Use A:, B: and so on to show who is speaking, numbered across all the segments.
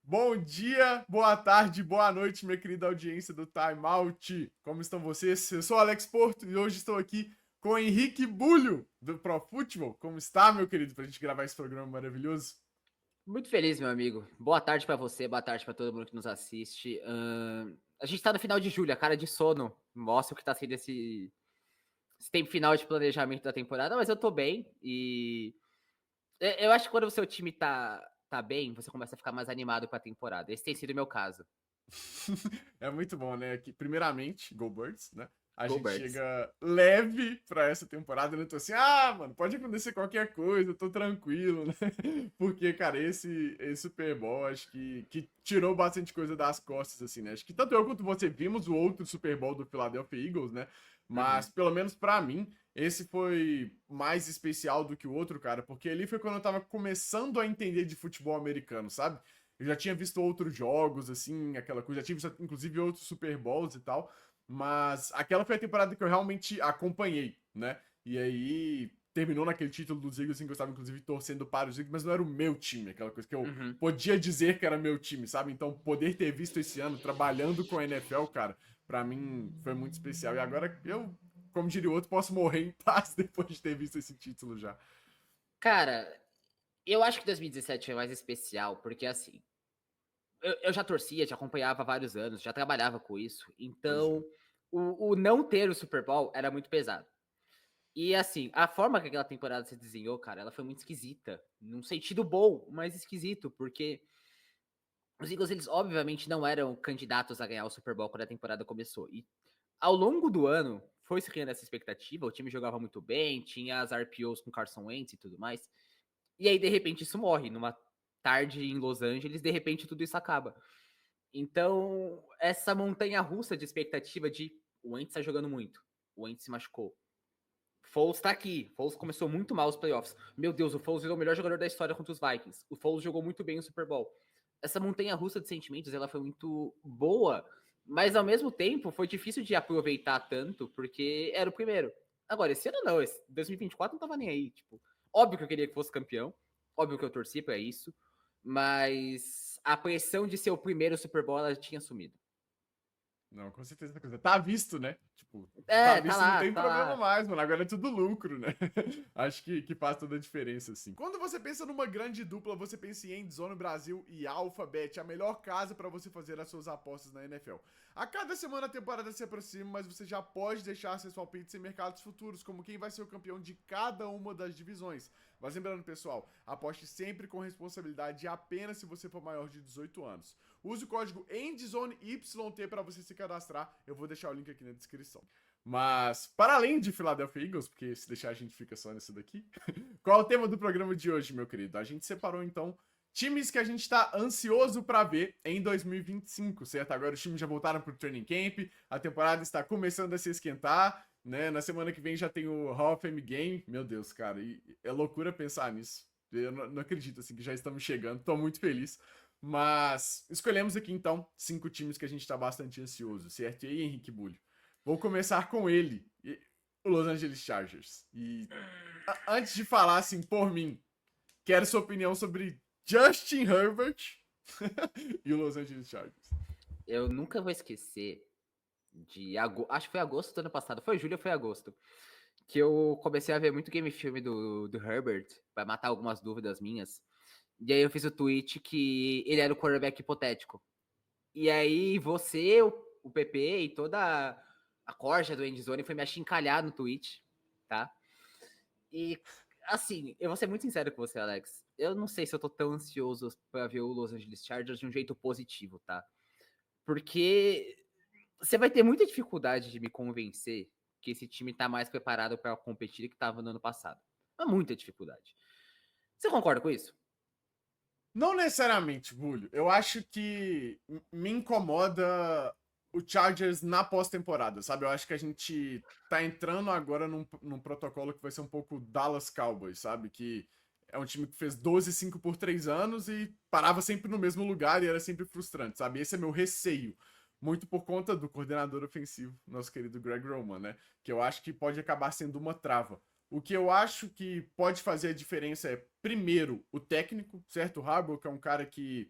A: Bom dia, boa tarde, boa noite, minha querida audiência do Time Out. Como estão vocês? Eu sou o Alex Porto e hoje estou aqui com o Henrique Bulho, do Pro Football. Como está, meu querido, pra gente gravar esse programa maravilhoso?
B: Muito feliz, meu amigo. Boa tarde pra você, boa tarde pra todo mundo que nos assiste. A gente tá no final de julho, a cara de sono mostra o que tá sendo esse tempo final de planejamento da temporada, mas eu tô bem e eu acho que quando o seu time tá bem, você começa a ficar mais animado pra temporada. Esse tem sido o meu caso.
A: É muito bom, né? Que, primeiramente, Go Birds, né? A
B: Go
A: gente
B: Birds.
A: chega leve pra essa temporada. Eu não tô assim, mano, pode acontecer qualquer coisa, eu tô tranquilo, né? Porque, cara, esse Super Bowl acho que tirou bastante coisa das costas, assim, né? Acho que tanto eu quanto você vimos o outro Super Bowl do Philadelphia Eagles, né? Mas,
B: Uhum.
A: pelo menos pra mim, esse foi mais especial do que o outro, cara, porque ali foi quando eu tava começando a entender de futebol americano, sabe? Eu já tinha visto outros jogos, assim, aquela coisa. Já tinha visto, inclusive, outros Super Bowls e tal. Mas aquela foi a temporada que eu realmente acompanhei, né? E aí terminou naquele título dos Eagles, assim, que eu estava, inclusive, torcendo para os Eagles, mas não era o meu time, aquela coisa que eu
B: Uhum.
A: podia dizer que era meu time, sabe? Então, poder ter visto esse ano, trabalhando com a NFL, cara, pra mim foi muito especial. E agora eu, como diria o outro, posso morrer em paz depois de ter visto esse título já.
B: Cara, eu acho que 2017 é mais especial, porque assim, eu já torcia, já acompanhava há vários anos, já trabalhava com isso,
A: Pois é.
B: então o não ter o Super Bowl era muito pesado. E assim, a forma que aquela temporada se desenhou, cara, ela foi muito esquisita. Num sentido bom, mas esquisito, porque os Eagles, eles obviamente não eram candidatos a ganhar o Super Bowl quando a temporada começou. E ao longo do ano, foi se criando essa expectativa, o time jogava muito bem, tinha as RPOs com Carson Wentz e tudo mais. E aí, de repente, isso morre. Numa tarde em Los Angeles, de repente, tudo isso acaba. Então, essa montanha russa de expectativa de o Wentz tá jogando muito, o Wentz se machucou, Foles tá aqui. Foles começou muito mal os playoffs. Meu Deus, o Foles virou o melhor jogador da história contra os Vikings. O Foles jogou muito bem o Super Bowl. Essa montanha russa de sentimentos, ela foi muito boa, mas ao mesmo tempo foi difícil de aproveitar tanto, porque era o primeiro. Agora, esse ano não, esse 2024 não tava nem aí, tipo, óbvio que eu queria que fosse campeão, óbvio que eu torci pra isso, mas a pressão de ser o primeiro Super Bowl, ela tinha sumido.
A: Não, com certeza. Tá visto, né? Tipo, tá
B: É, tá
A: visto, não
B: lá,
A: tem
B: tá
A: problema
B: lá.
A: mais, mano. Agora é tudo lucro, né? Acho que faz toda a diferença, assim. Quando você pensa numa grande dupla, você pensa em Endzone Brasil e Alphabet, a melhor casa para você fazer as suas apostas na NFL. A cada semana a temporada se aproxima, mas você já pode deixar seus palpites em mercados futuros, como quem vai ser o campeão de cada uma das divisões. Mas lembrando, pessoal, aposte sempre com responsabilidade e apenas se você for maior de 18 anos. Use o código ENDZONEYT para você se cadastrar. Eu vou deixar o link aqui na descrição. Mas, para além de Philadelphia Eagles, porque se deixar a gente fica só nisso daqui, qual é o tema do programa de hoje, meu querido? A gente separou, então, times que a gente está ansioso para ver em 2025, certo? Agora os times já voltaram para o training camp, a temporada está começando a se esquentar, né? Na semana que vem já tem o Hall of Fame Game. Meu Deus, cara, e é loucura pensar nisso. Eu não acredito, assim, que já estamos chegando. Tô muito feliz. Mas escolhemos aqui, então, 5 times que a gente está bastante ansioso, certo? E aí, Henrique Bulho? Vou começar com ele, o Los Angeles Chargers. E antes de falar, assim, por mim, quero sua opinião sobre Justin Herbert e o Los Angeles Chargers.
B: Eu nunca vou esquecer acho que foi agosto do ano passado, foi julho ou foi agosto, que eu comecei a ver muito game filme do Herbert, pra matar algumas dúvidas minhas. E aí eu fiz o tweet que ele era o quarterback hipotético. E aí você, o PP e toda a corja do Endzone foi me achincalhar no tweet, tá? E assim, eu vou ser muito sincero com você, Alex. Eu não sei se eu tô tão ansioso pra ver o Los Angeles Chargers de um jeito positivo, tá? Porque você vai ter muita dificuldade de me convencer que esse time tá mais preparado para competir do que tava no ano passado. Mas muita dificuldade. Você concorda com isso?
A: Não necessariamente, Bulho. Eu acho que me incomoda o Chargers na pós-temporada, sabe? Eu acho que a gente tá entrando agora num protocolo que vai ser um pouco Dallas Cowboys, sabe? Que é um time que fez 12-5 por 3 anos e parava sempre no mesmo lugar e era sempre frustrante, sabe? Esse é meu receio. Muito por conta do coordenador ofensivo, nosso querido Greg Roman, né? Que eu acho que pode acabar sendo uma trava. O que eu acho que pode fazer a diferença é, primeiro, o técnico, certo? O Harbaugh, que é um cara que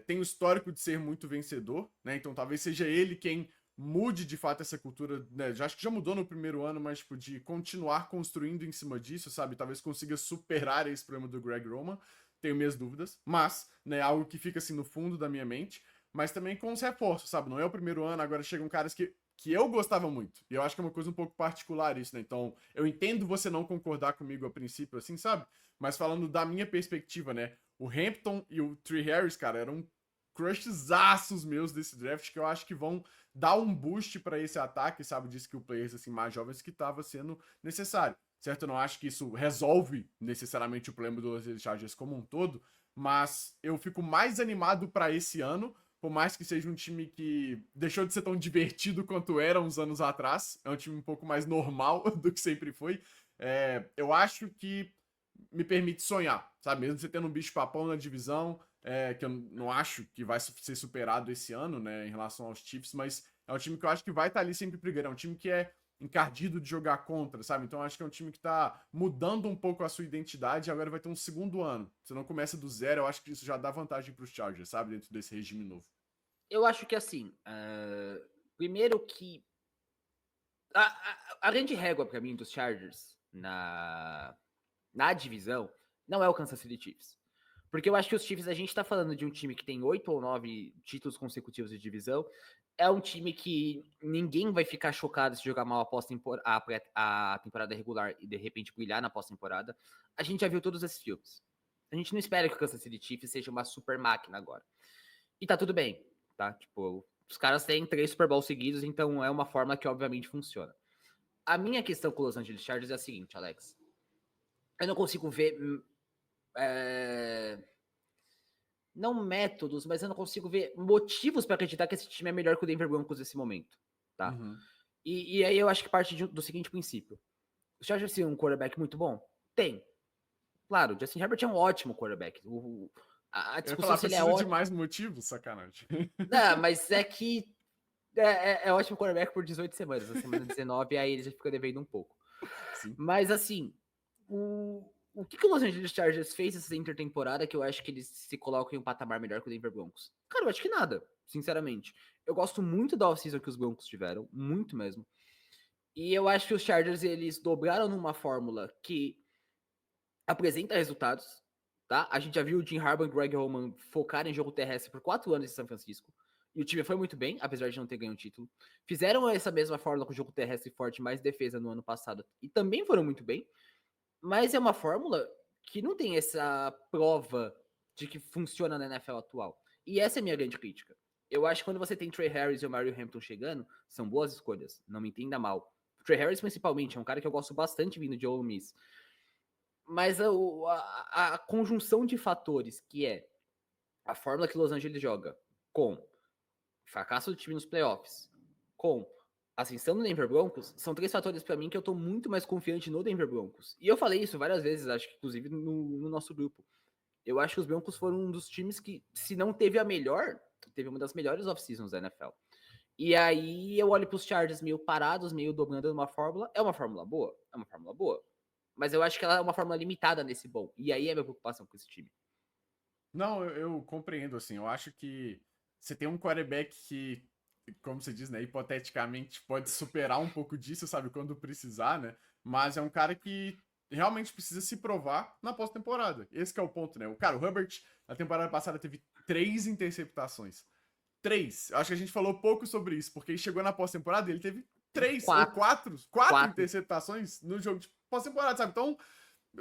A: tem o histórico de ser muito vencedor, né? Então talvez seja ele quem mude de fato essa cultura, né? Já, acho que já mudou no primeiro ano, mas tipo, de continuar construindo em cima disso, sabe? Talvez consiga superar esse problema do Greg Roman. Tenho minhas dúvidas, mas, né, algo que fica assim no fundo da minha mente, mas também com os reforços, sabe? Não é o primeiro ano, agora chegam caras que eu gostava muito. E eu acho que é uma coisa um pouco particular isso, né? Então, eu entendo você não concordar comigo a princípio, assim, sabe? Mas falando da minha perspectiva, né? O Hampton e o Tree Harris, cara, eram crushzaços meus desse draft que eu acho que vão dar um boost para esse ataque, sabe? De skill players assim, mais jovens que estava sendo necessário. Certo? Eu não acho que isso resolve necessariamente o problema do Los Angeles Chargers como um todo, mas eu fico mais animado para esse ano, por mais que seja um time que deixou de ser tão divertido quanto era uns anos atrás. É um time um pouco mais normal do que sempre foi. Eu acho que me permite sonhar, sabe? Mesmo você tendo um bicho-papão na divisão, que eu não acho que vai ser superado esse ano, né, em relação aos Chiefs, mas é um time que eu acho que vai estar ali sempre brigando. É um time que é encardido de jogar contra, sabe? Então eu acho que é um time que tá mudando um pouco a sua identidade e agora vai ter um segundo ano. Você não começa do zero, eu acho que isso já dá vantagem pros Chargers, sabe? Dentro desse regime novo.
B: Eu acho que assim, primeiro que a grande régua pra mim dos Chargers na divisão não é o Kansas City Chiefs. Porque eu acho que os Chiefs, a gente tá falando de um time que tem 8 ou 9 títulos consecutivos de divisão. É um time que ninguém vai ficar chocado se jogar mal após a temporada regular e de repente brilhar na pós-temporada. A gente já viu todos esses filmes. A gente não espera que o Kansas City Chiefs seja uma super máquina agora. E tá tudo bem, tá? Tipo, os caras têm 3 Super Bowls seguidos, então é uma forma que obviamente funciona. A minha questão com os Los Angeles Chargers é a seguinte, Alex. Eu não consigo ver não métodos, mas eu não consigo ver motivos para acreditar que esse time é melhor que o Denver Broncos nesse momento, tá?
A: Uhum.
B: E aí eu acho que parte do seguinte princípio. O Chargers tem um quarterback muito bom? Tem. Claro, o Justin Herbert é um ótimo quarterback. A
A: Eu ia
B: discussão
A: falar,
B: se ele é
A: precisa de
B: ótimo...
A: mais motivos? Sacanagem.
B: Não, mas é que é ótimo quarterback por 18 semanas. Na semana 19, aí ele já fica devendo um pouco.
A: Sim.
B: Mas assim, o que o Los Angeles Chargers fez essa intertemporada que eu acho que eles se colocam em um patamar melhor que o Denver Broncos? Cara, eu acho que nada, sinceramente. Eu gosto muito da off-season que os Broncos tiveram, muito mesmo. E eu acho que os Chargers, eles dobraram numa fórmula que apresenta resultados, tá? A gente já viu o Jim Harbaugh e o Greg Roman focar em jogo terrestre por 4 anos em São Francisco. E o time foi muito bem, apesar de não ter ganho o título. Fizeram essa mesma fórmula com o jogo terrestre forte mais defesa no ano passado. E também foram muito bem. Mas é uma fórmula que não tem essa prova de que funciona na NFL atual. E essa é a minha grande crítica. Eu acho que quando você tem Trey Harris e o Mario Hampton chegando, são boas escolhas. Não me entenda mal. O Trey Harris, principalmente, é um cara que eu gosto bastante vindo de Ole Miss. Mas a conjunção de fatores, que é a fórmula que Los Angeles joga, com fracasso do time nos playoffs, com ascensão do Denver Broncos, são 3 fatores para mim que eu tô muito mais confiante no Denver Broncos. E eu falei isso várias vezes, acho que inclusive no nosso grupo. Eu acho que os Broncos foram um dos times que, se não teve a melhor, teve uma das melhores off-seasons da NFL. E aí eu olho pros Chargers meio parados, meio dobrando uma fórmula. É uma fórmula boa? É uma fórmula boa. Mas eu acho que ela é uma fórmula limitada nesse bom. E aí é a minha preocupação com esse time.
A: Não, eu compreendo, assim. Eu acho que você tem um quarterback que, como você diz, né, hipoteticamente pode superar um pouco disso, sabe, quando precisar, né? Mas é um cara que realmente precisa se provar na pós-temporada. Esse que é o ponto, né? O cara, o Herbert, na temporada passada, teve 3 interceptações. 3. Eu acho que a gente falou pouco sobre isso, porque ele chegou na pós-temporada e ele teve 3 ou
B: 4.
A: 4 interceptações no jogo de pós-temporada, sabe? Então,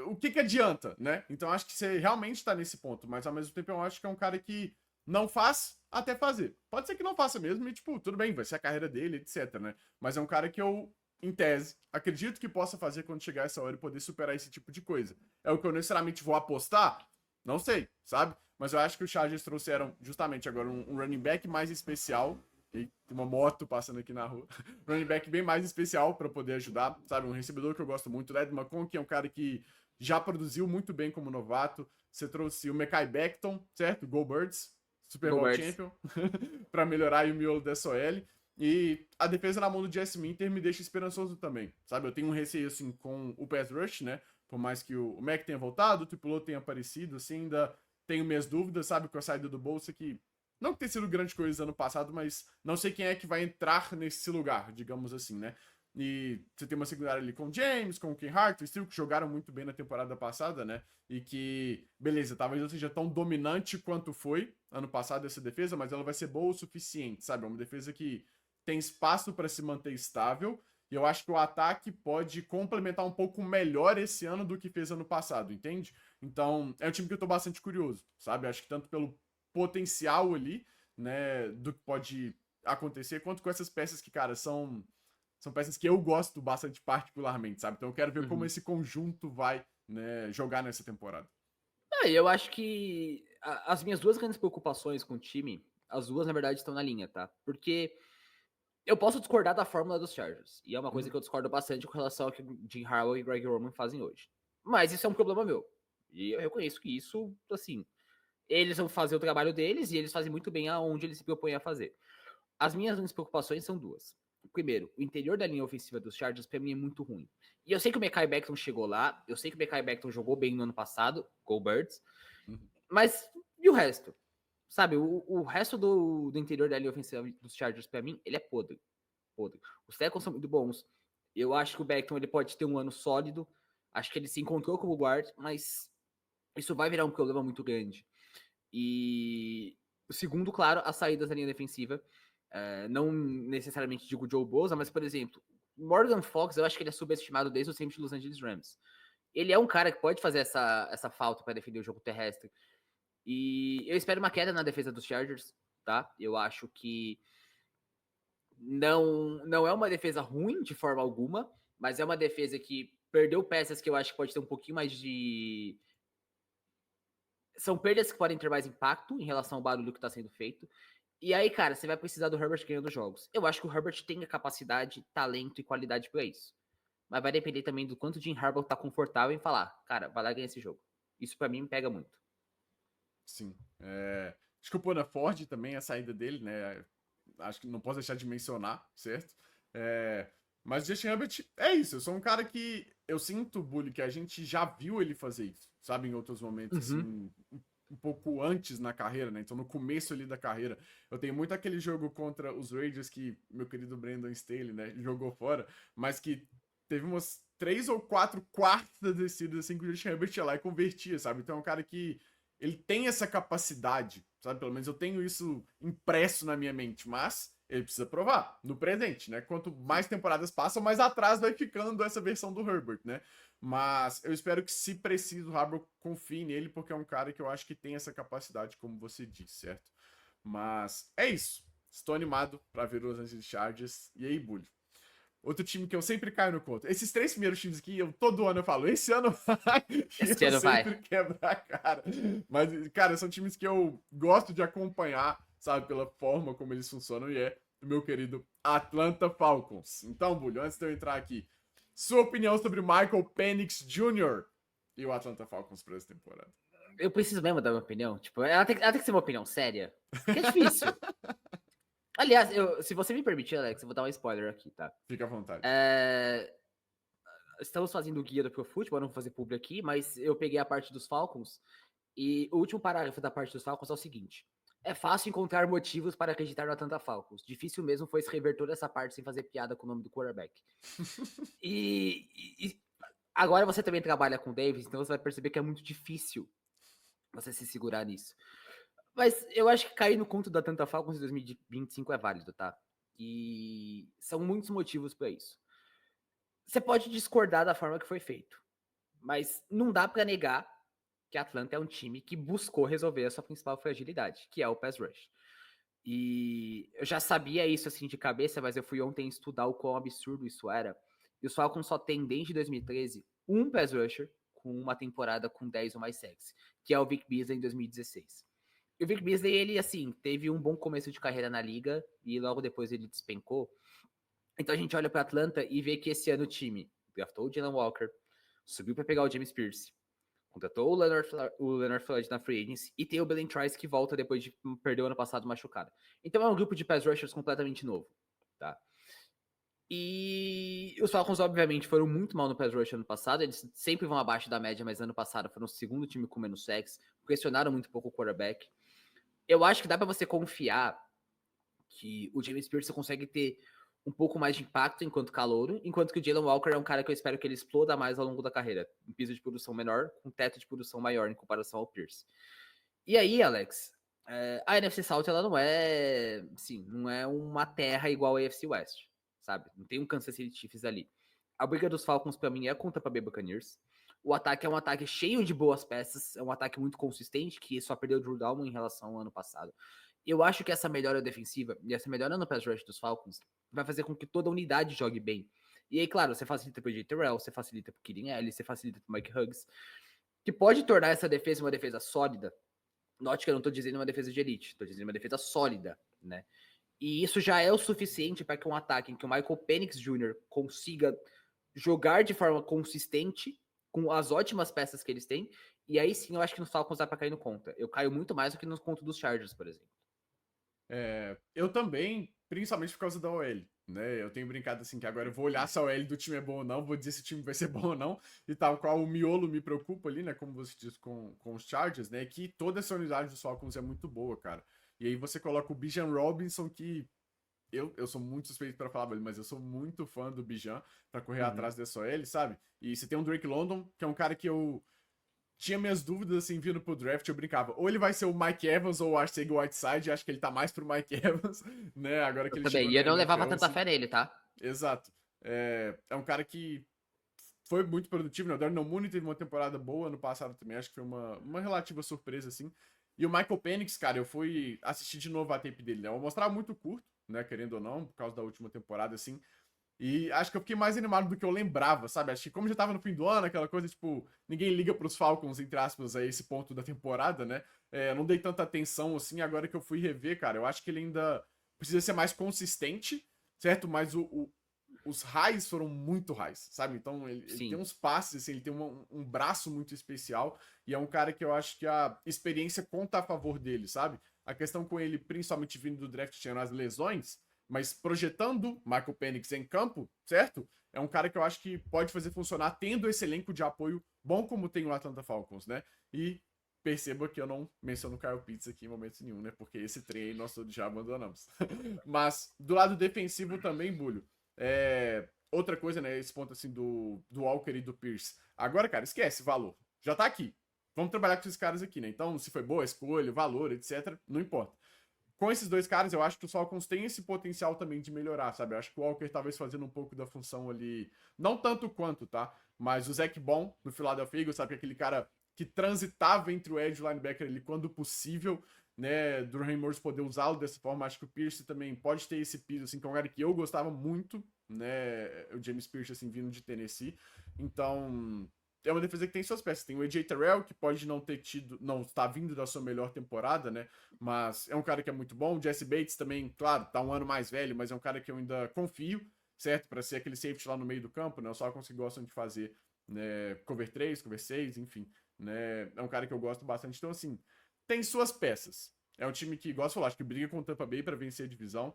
A: o que adianta, né? Então acho que você realmente tá nesse ponto, mas ao mesmo tempo eu acho que é um cara que não faz até fazer. Pode ser que não faça mesmo e, tipo, tudo bem, vai ser a carreira dele, etc, né? Mas é um cara que eu, em tese, acredito que possa fazer quando chegar essa hora e poder superar esse tipo de coisa. É o que eu necessariamente vou apostar? Não sei, sabe? Mas eu acho que os Chargers trouxeram justamente agora um running back mais especial. E tem uma moto passando aqui na rua. Running back bem mais especial para poder ajudar, sabe? Um recebedor que eu gosto muito, o Ed McConkey, que é um cara que já produziu muito bem como novato. Você trouxe o Mekhi Becton, certo? Go Birds, Super
B: Go
A: Bowl
B: Birds.
A: Champion, para melhorar o miolo dessa OL. E a defesa na mão do Jesse Minter me deixa esperançoso também, sabe? Eu tenho um receio, assim, com o pass rush, né? Por mais que o Mac tenha voltado, o Triplo tenha aparecido, assim, ainda tenho minhas dúvidas, sabe, com a saída do Bolsa, que não que tenha sido grande coisa ano passado, mas não sei quem é que vai entrar nesse lugar, digamos assim, né? E você tem uma secundária ali com o James, com o Ken Hart, o Steel, que jogaram muito bem na temporada passada, né? E que, beleza, talvez não seja tão dominante quanto foi ano passado essa defesa, mas ela vai ser boa o suficiente, sabe? É uma defesa que tem espaço para se manter estável. E eu acho que o ataque pode complementar um pouco melhor esse ano do que fez ano passado, entende? Então, é um time que eu tô bastante curioso, sabe? Acho que tanto pelo potencial ali, né, do que pode acontecer, quanto com essas peças que, cara, são peças que eu gosto bastante particularmente, sabe? Então eu quero ver como esse conjunto vai, né, jogar nessa temporada.
B: Eu acho que as minhas duas grandes preocupações com o time, as duas, na verdade, estão na linha, tá? Porque eu posso discordar da fórmula dos Chargers, e é uma coisa que eu discordo bastante com relação ao que Jim Harbaugh e Greg Roman fazem hoje. Mas isso é um problema meu. E eu reconheço que isso, assim, eles vão fazer o trabalho deles e eles fazem muito bem aonde eles se propõem a fazer. As minhas grandes preocupações são duas. Primeiro, o interior da linha ofensiva dos Chargers pra mim é muito ruim. E eu sei que o Mekhi Becton chegou lá, eu sei que o Mekhi Becton jogou bem no ano passado, Go Birds, mas e o resto? Sabe, o resto do interior da linha ofensiva dos Chargers pra mim, ele é podre. Podre. Os tackles são muito bons. Eu acho que o Becton ele pode ter um ano sólido. Acho que ele se encontrou como guard, mas isso vai virar um problema muito grande. E o segundo, claro, as saídas da linha defensiva. Não necessariamente digo Joe Bosa, mas, por exemplo, Morgan Fox, eu acho que ele é subestimado desde o tempo de Los Angeles Rams. Ele é um cara que pode fazer essa falta para defender o jogo terrestre. E eu espero uma queda na defesa dos Chargers, tá? Eu acho que não é uma defesa ruim de forma alguma, mas é uma defesa que perdeu peças que eu acho que pode ter um pouquinho mais de. São perdas que podem ter mais impacto em relação ao barulho que está sendo feito. E aí, cara, você vai precisar do Herbert ganhando jogos. Eu acho que o Herbert tem a capacidade, talento e qualidade para isso. Mas vai depender também do quanto o Jim Harbaugh tá confortável em falar, cara, vai lá ganhar esse jogo. Isso para mim me pega muito.
A: Sim. Acho que o Pona Ford também, a saída dele, né? Acho que não posso deixar de mencionar, certo? Mas o Justin Herbert é isso. Eu sou um cara que eu sinto, Bully, que a gente já viu ele fazer isso, sabe? Em outros momentos, assim, um pouco antes na carreira, né? Então, no começo ali da carreira. Eu tenho muito aquele jogo contra os Raiders que meu querido Brandon Staley, né? Jogou fora, mas que teve umas 3 ou 4 quartas descidas assim que o Justin Herbert ia lá e convertia, sabe? Então é um cara que ele tem essa capacidade, sabe? Pelo menos eu tenho isso impresso na minha mente, mas ele precisa provar no presente, né? Quanto mais temporadas passam, mais atrás vai ficando essa versão do Herbert, né? Mas eu espero que, se preciso, o Harbaugh confie nele, porque é um cara que eu acho que tem essa capacidade, como você disse, certo? Mas é isso. Estou animado para ver os Los Angeles Chargers. E aí, Bully? Outro time que eu sempre caio no conto. Esses três primeiros times aqui, todo ano eu falo, esse ano vai, e
B: Esse
A: eu
B: ano
A: sempre
B: vai.
A: quebro a cara. Mas, cara, são times que eu gosto de acompanhar, sabe, pela forma como eles funcionam, e é do meu querido Atlanta Falcons. Então, Bulho, antes de eu entrar aqui, sua opinião sobre Michael Penix Jr. e o Atlanta Falcons para essa temporada?
B: Eu preciso mesmo dar minha opinião. Tipo, ela tem que ser uma opinião séria. Porque é difícil. Aliás, se você me permitir, Alex, eu vou dar um spoiler aqui, tá?
A: Fica à vontade.
B: Estamos fazendo o guia do Pro Football, não vou fazer publi aqui, mas eu peguei a parte dos Falcons e o último parágrafo da parte dos Falcons é o seguinte: é fácil encontrar motivos para acreditar no Atlanta Falcons. Difícil mesmo foi escrever toda essa parte sem fazer piada com o nome do quarterback. E agora você também trabalha com o Davis, então você vai perceber que é muito difícil você se segurar nisso. Mas eu acho que cair no conto da Atlanta Falcons em 2025 é válido, tá? E são muitos motivos para isso. Você pode discordar da forma que foi feito, mas não dá para negar que a Atlanta é um time que buscou resolver a sua principal fragilidade, que é o pass rush. E eu já sabia isso assim de cabeça, mas eu fui ontem estudar o quão absurdo isso era. E os Falcons só tem desde 2013 um pass rusher com uma temporada com 10 ou mais sacks, que é o Vic Beasley em 2016. E o Vic Beasley, ele assim, teve um bom começo de carreira na liga e logo depois ele despencou. Então a gente olha para Atlanta e vê que esse ano o time draftou o Jalen Walker, subiu para pegar o James Pierce, contratou o Leonard Floyd na free agency e tem o Belen Trice que volta depois de perder o ano passado machucado. Então é um grupo de pass rushers completamente novo, tá? E os Falcons, obviamente, foram muito mal no pass rush ano passado. Eles sempre vão abaixo da média, mas ano passado foram o segundo time com menos sacks. Pressionaram muito pouco o quarterback. Eu acho que dá para você confiar que o James Pierce consegue ter um pouco mais de impacto enquanto calouro, enquanto que o Jalen Walker é um cara que eu espero que ele exploda mais ao longo da carreira. Um piso de produção menor, com teto de produção maior em comparação ao Pierce. E aí, Alex, a NFC South, ela não é, sim, não é uma terra igual a AFC West, sabe? Não tem um Kansas City Chiefs ali. A briga dos Falcons, pra mim, é contra Tampa Bay Buccaneers. O ataque é um ataque cheio de boas peças, é um ataque muito consistente, que só perdeu o Drew Dalman em relação ao ano passado. Eu acho que essa melhora defensiva e essa melhora no pass rush dos Falcons vai fazer com que toda a unidade jogue bem. E aí, claro, você facilita pro J. Terrell, você facilita pro Keenan Allen, você facilita pro Mike Huggs, que pode tornar essa defesa uma defesa sólida. Note que eu não tô dizendo uma defesa de elite, tô dizendo uma defesa sólida, né? E isso já é o suficiente para que um ataque em que o Michael Penix Jr. consiga jogar de forma consistente com as ótimas peças que eles têm. E aí sim eu acho que nos Falcons dá pra cair no conta. Eu caio muito mais do que nos contos dos Chargers, por exemplo.
A: Eu também, principalmente por causa da OL, né? Eu tenho brincado assim que agora eu vou olhar se a OL do time é bom ou não, vou dizer se o time vai ser bom ou não, e tal qual o miolo me preocupa ali, né? Como você disse com os Chargers, né? Que toda essa unidade dos Falcons é muito boa, cara. E aí você coloca o Bijan Robinson, que eu sou muito suspeito pra falar, mas eu sou muito fã do Bijan pra correr atrás dessa OL, sabe? E você tem o Drake London, que é um cara que eu tinha minhas dúvidas, assim, vindo pro draft, eu brincava. Ou ele vai ser o Mike Evans ou o Arcega Whiteside, acho que ele tá mais pro Mike Evans, né? Agora que
B: Eu
A: ele
B: também.
A: chegou
B: E eu
A: na
B: não levava
A: NFL,
B: tanta
A: assim.
B: fé nele, tá?
A: Exato. É um cara que foi muito produtivo, né? O Darnell Mooney teve uma temporada boa ano passado também, acho que foi uma relativa surpresa, assim. E o Michael Penix, cara, eu fui assistir de novo a tape dele, né? Eu mostrava muito curto, né? Querendo ou não, por causa da última temporada, assim. E acho que eu fiquei mais animado do que eu lembrava, sabe? Acho que como já tava no fim do ano, aquela coisa, tipo, ninguém liga pros Falcons, entre aspas, a esse ponto da temporada, né? Não dei tanta atenção assim, agora que eu fui rever, cara, eu acho que ele ainda precisa ser mais consistente, certo? Mas os highs foram muito highs, sabe? Então ele tem
B: Sim.
A: uns passes, assim, ele tem um braço muito especial e é um cara que eu acho que a experiência conta a favor dele, sabe? A questão com ele, principalmente vindo do draft, tinha as lesões, mas projetando Michael Penix em campo, certo? É um cara que eu acho que pode fazer funcionar tendo esse elenco de apoio bom como tem o Atlanta Falcons, né? E perceba que eu não menciono o Kyle Pitts aqui em momento nenhum, né? Porque esse trem aí nós todos já abandonamos. Mas do lado defensivo também, Bulho. Outra coisa, né? Esse ponto assim do Walker e do Pierce. Agora, cara, esquece valor. Já tá aqui. Vamos trabalhar com esses caras aqui, né? Então, se foi boa a escolha, valor, etc., não importa. Com esses dois caras, eu acho que o Falcons tem esse potencial também de melhorar, sabe? Eu acho que o Walker talvez fazendo um pouco da função ali, não tanto quanto, tá? Mas o Zac Bom no Philadelphia Eagles, sabe? Aquele cara que transitava entre o edge e o linebacker ali quando possível, né? Do Raheem Morris poder usá-lo dessa forma. Acho que o Pierce também pode ter esse piso, assim, que é um cara que eu gostava muito, né? O James Pierce, assim, vindo de Tennessee. Então, é uma defesa que tem suas peças. Tem o AJ Terrell, que pode não ter tido, não tá vindo da sua melhor temporada, né? Mas é um cara que é muito bom. O Jesse Bates também, claro, tá um ano mais velho, mas é um cara que eu ainda confio, certo? Para ser aquele safety lá no meio do campo, né? Os Falcons que gostam de fazer, né? Cover 3, cover 6, enfim, né? É um cara que eu gosto bastante. Então, assim, tem suas peças. É um time que, gosto de falar, acho que briga com o Tampa Bay para vencer a divisão.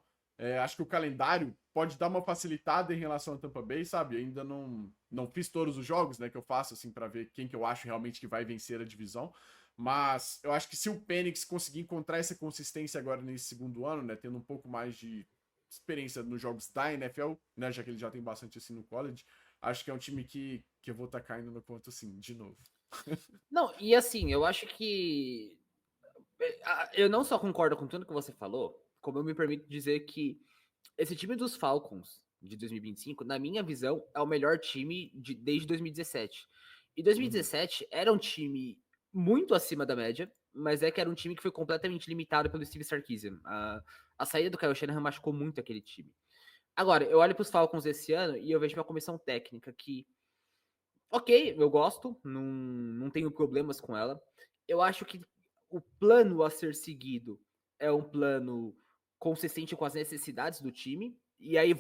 A: Acho que o calendário pode dar uma facilitada em relação ao Tampa Bay, sabe? Ainda não fiz todos os jogos, né, que eu faço, assim, para ver quem que eu acho realmente que vai vencer a divisão. Mas eu acho que se o Penix conseguir encontrar essa consistência agora nesse segundo ano, né, tendo um pouco mais de experiência nos jogos da NFL, né, já que ele já tem bastante assim no college, acho que é um time que eu vou estar caindo no conto assim, de novo.
B: Não, e assim, eu acho que eu não só concordo com tudo que você falou, como eu me permito dizer que esse time dos Falcons de 2025, na minha visão, é o melhor time desde 2017. E
A: Uhum.
B: 2017 era um time muito acima da média, mas é que era um time que foi completamente limitado pelo Steve Sarkisian. A saída do Kyle Shanahan machucou muito aquele time. Agora, eu olho para os Falcons esse ano e eu vejo uma comissão técnica que, ok, eu gosto, não tenho problemas com ela. Eu acho que o plano a ser seguido é um plano consistente com as necessidades do time. E aí,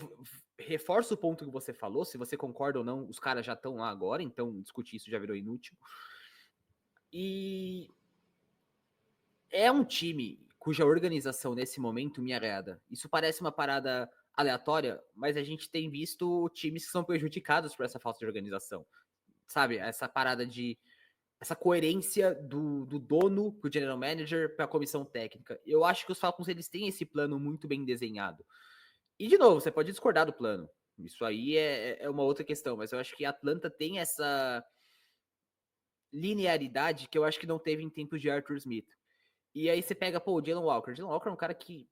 B: reforça o ponto que você falou, se você concorda ou não, os caras já estão lá agora, então discutir isso já virou inútil. E é um time cuja organização nesse momento me agrada. Isso parece uma parada aleatória, mas a gente tem visto times que são prejudicados por essa falta de organização. Sabe? Essa parada de essa coerência do dono pro general manager para a comissão técnica. Eu acho que os Falcons eles têm esse plano muito bem desenhado. E de novo, você pode discordar do plano. Isso aí é uma outra questão, mas eu acho que a Atlanta tem essa linearidade que eu acho que não teve em tempos de Arthur Smith. E aí você pega, pô, o Jalen Walker. Jalen Walker é um cara que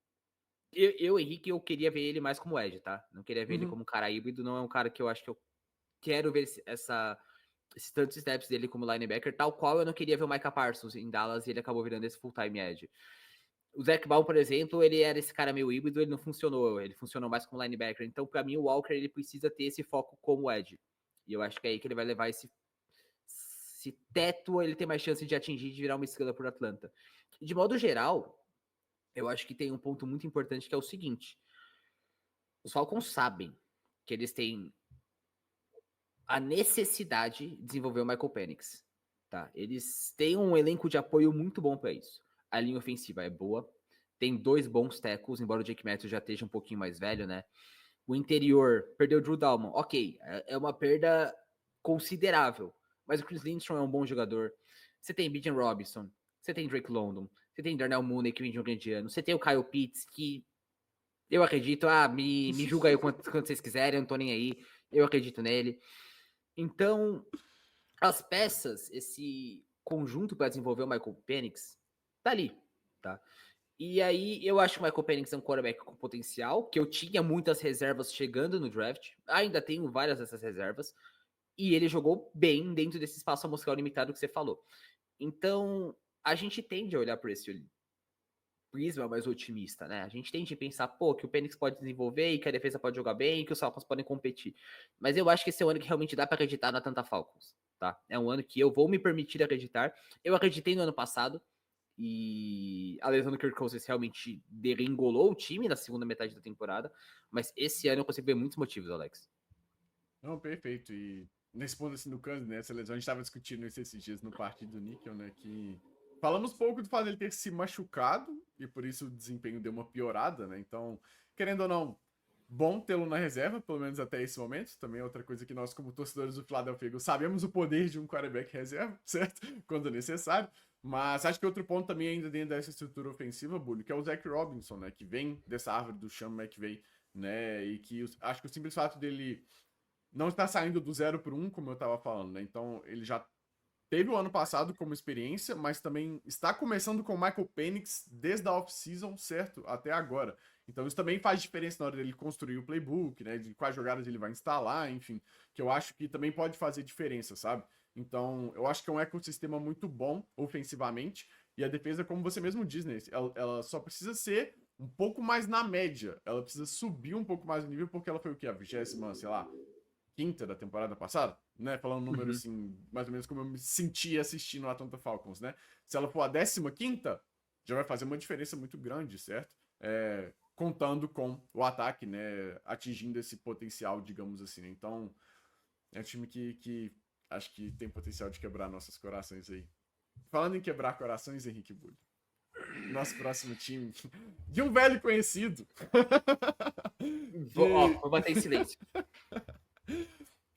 B: Henrique, eu queria ver ele mais como Edge, tá? Não queria ver ele como um cara híbrido, não é um cara que eu acho que eu quero ver esses tantos steps dele como linebacker, tal qual eu não queria ver o Micah Parsons em Dallas e ele acabou virando esse full-time edge. O Zach Baum, por exemplo, ele era esse cara meio híbrido, ele não funcionou, ele funcionou mais como linebacker. Então, para mim, o Walker ele precisa ter esse foco como edge. E eu acho que é aí que ele vai levar esse teto, ele tem mais chance de atingir, de virar uma estrela por Atlanta. De modo geral, eu acho que tem um ponto muito importante que é o seguinte: os Falcons sabem que eles têm a necessidade de desenvolver o Michael Penix. Tá? Eles têm um elenco de apoio muito bom para isso. A linha ofensiva é boa, tem 2 bons tackles, embora o Jake Matthews já esteja um pouquinho mais velho, né? O interior perdeu o Drew Dalman, ok, é uma perda considerável, mas o Chris Lindstrom é um bom jogador. Você tem Bijan Robinson, você tem Drake London, você tem Darnell Mooney, que vem de um grande ano, você tem o Kyle Pitts, que eu acredito, me julga aí quanto vocês quiserem, eu não tô nem aí, eu acredito nele. Então, as peças, esse conjunto para desenvolver o Michael Penix, tá ali, tá? E aí, eu acho que o Michael Penix é um quarterback com potencial, que eu tinha muitas reservas chegando no draft, ainda tenho várias dessas reservas, e ele jogou bem dentro desse espaço amostral limitado que você falou. Então, a gente tende a olhar por esse prisma mais otimista, né? A gente tende a pensar, pô, que o Penix pode desenvolver e que a defesa pode jogar bem e que os Falcons podem competir. Mas eu acho que esse é o ano que realmente dá para acreditar na Atlanta Falcons, tá? É um ano que eu vou me permitir acreditar. Eu acreditei no ano passado e a lesão do Kirk Cousins realmente degringolou o time na segunda metade da temporada, mas esse ano eu consigo ver muitos motivos, Alex.
A: Não, perfeito. E nesse ponto assim do Kansas, né, essa lesão, a gente estava discutindo isso esses dias no partido do Nickel, né, que falamos pouco do fato dele ter se machucado e por isso o desempenho deu uma piorada, né? Então, querendo ou não, bom tê-lo na reserva, pelo menos até esse momento. Também é outra coisa que nós, como torcedores do Philadelphia Eagles, sabemos o poder de um quarterback reserva, certo? Quando necessário. Mas acho que outro ponto também ainda dentro dessa estrutura ofensiva, Bully, que é o Zach Robinson, né, que vem dessa árvore do Sean McVay, né, e que acho que o simples fato dele não está saindo do 0 para 1, como eu estava falando, né? Então ele já teve o ano passado como experiência, mas também está começando com o Michael Penix desde a off-season, certo? Até agora. Então isso também faz diferença na hora dele construir o playbook, né? De quais jogadas ele vai instalar, enfim. Que eu acho que também pode fazer diferença, sabe? Então eu acho que é um ecossistema muito bom ofensivamente. E a defesa, como você mesmo diz, né? Ela só precisa ser um pouco mais na média. Ela precisa subir um pouco mais o nível, porque ela foi o quê? A 20ª, sei lá, quinta da temporada passada, né? Falando um número assim, mais ou menos como eu me sentia assistindo a Atlanta Falcons, né? Se ela for a 15ª, já vai fazer uma diferença muito grande, certo? Contando com o ataque, né? Atingindo esse potencial, digamos assim. Então, é um time que acho que tem potencial de quebrar nossos corações aí. Falando em quebrar corações, Henrique Bulho, nosso próximo time, de um velho conhecido.
B: Vou bater em silêncio.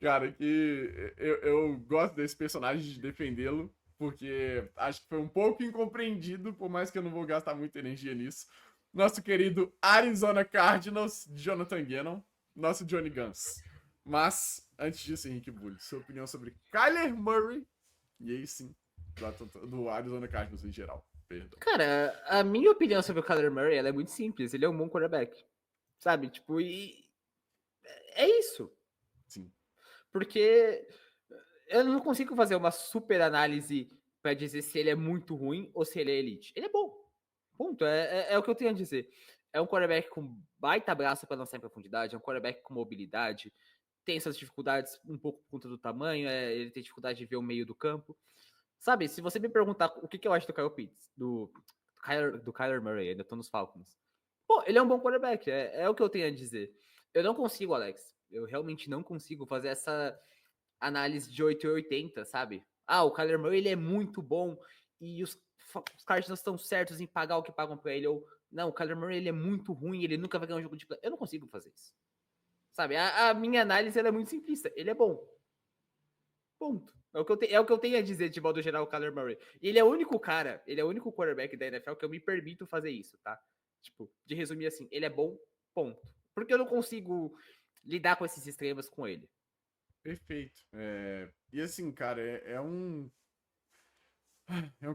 A: Cara, que eu gosto desse personagem de defendê-lo, porque acho que foi um pouco incompreendido, por mais que eu não vou gastar muita energia nisso. Nosso querido Arizona Cardinals, Jonathan Gannon, nosso Johnny Guns. Mas, antes disso, Henrique Bulli, sua opinião sobre Kyler Murray, e aí sim, do Arizona Cardinals em geral. Perdão.
B: Cara, a minha opinião sobre o Kyler Murray ela é muito simples. Ele é um bom quarterback. Sabe? Tipo, e é isso.
A: Sim.
B: Porque eu não consigo fazer uma super análise para dizer se ele é muito ruim ou se ele é elite. Ele é bom. Ponto. É o que eu tenho a dizer. É um quarterback com baita braço para lançar em profundidade, é um quarterback com mobilidade, tem suas dificuldades um pouco por conta do tamanho, ele tem dificuldade de ver o meio do campo. Sabe, se você me perguntar o que eu acho do Kyle Pitts, do Kyler Murray, ainda tô nos Falcons. Pô, ele é um bom quarterback, é o que eu tenho a dizer. Eu não consigo, Alex, eu realmente não consigo fazer essa análise de 880, sabe? Ah, o Kyler Murray ele é muito bom e os Cardinals estão certos em pagar o que pagam pra ele. Ou não, o Kyler Murray ele é muito ruim, ele nunca vai ganhar um jogo de play. Eu não consigo fazer isso. Sabe, a minha análise ela é muito simplista. Ele é bom. Ponto. É o que eu tenho a dizer de modo geral o Kyler Murray. E ele é o único cara, ele é o único quarterback da NFL que eu me permito fazer isso, tá? Tipo, de resumir assim, ele é bom, ponto. Porque eu não consigo lidar com esses extremos com ele.
A: Perfeito. E assim, cara, é um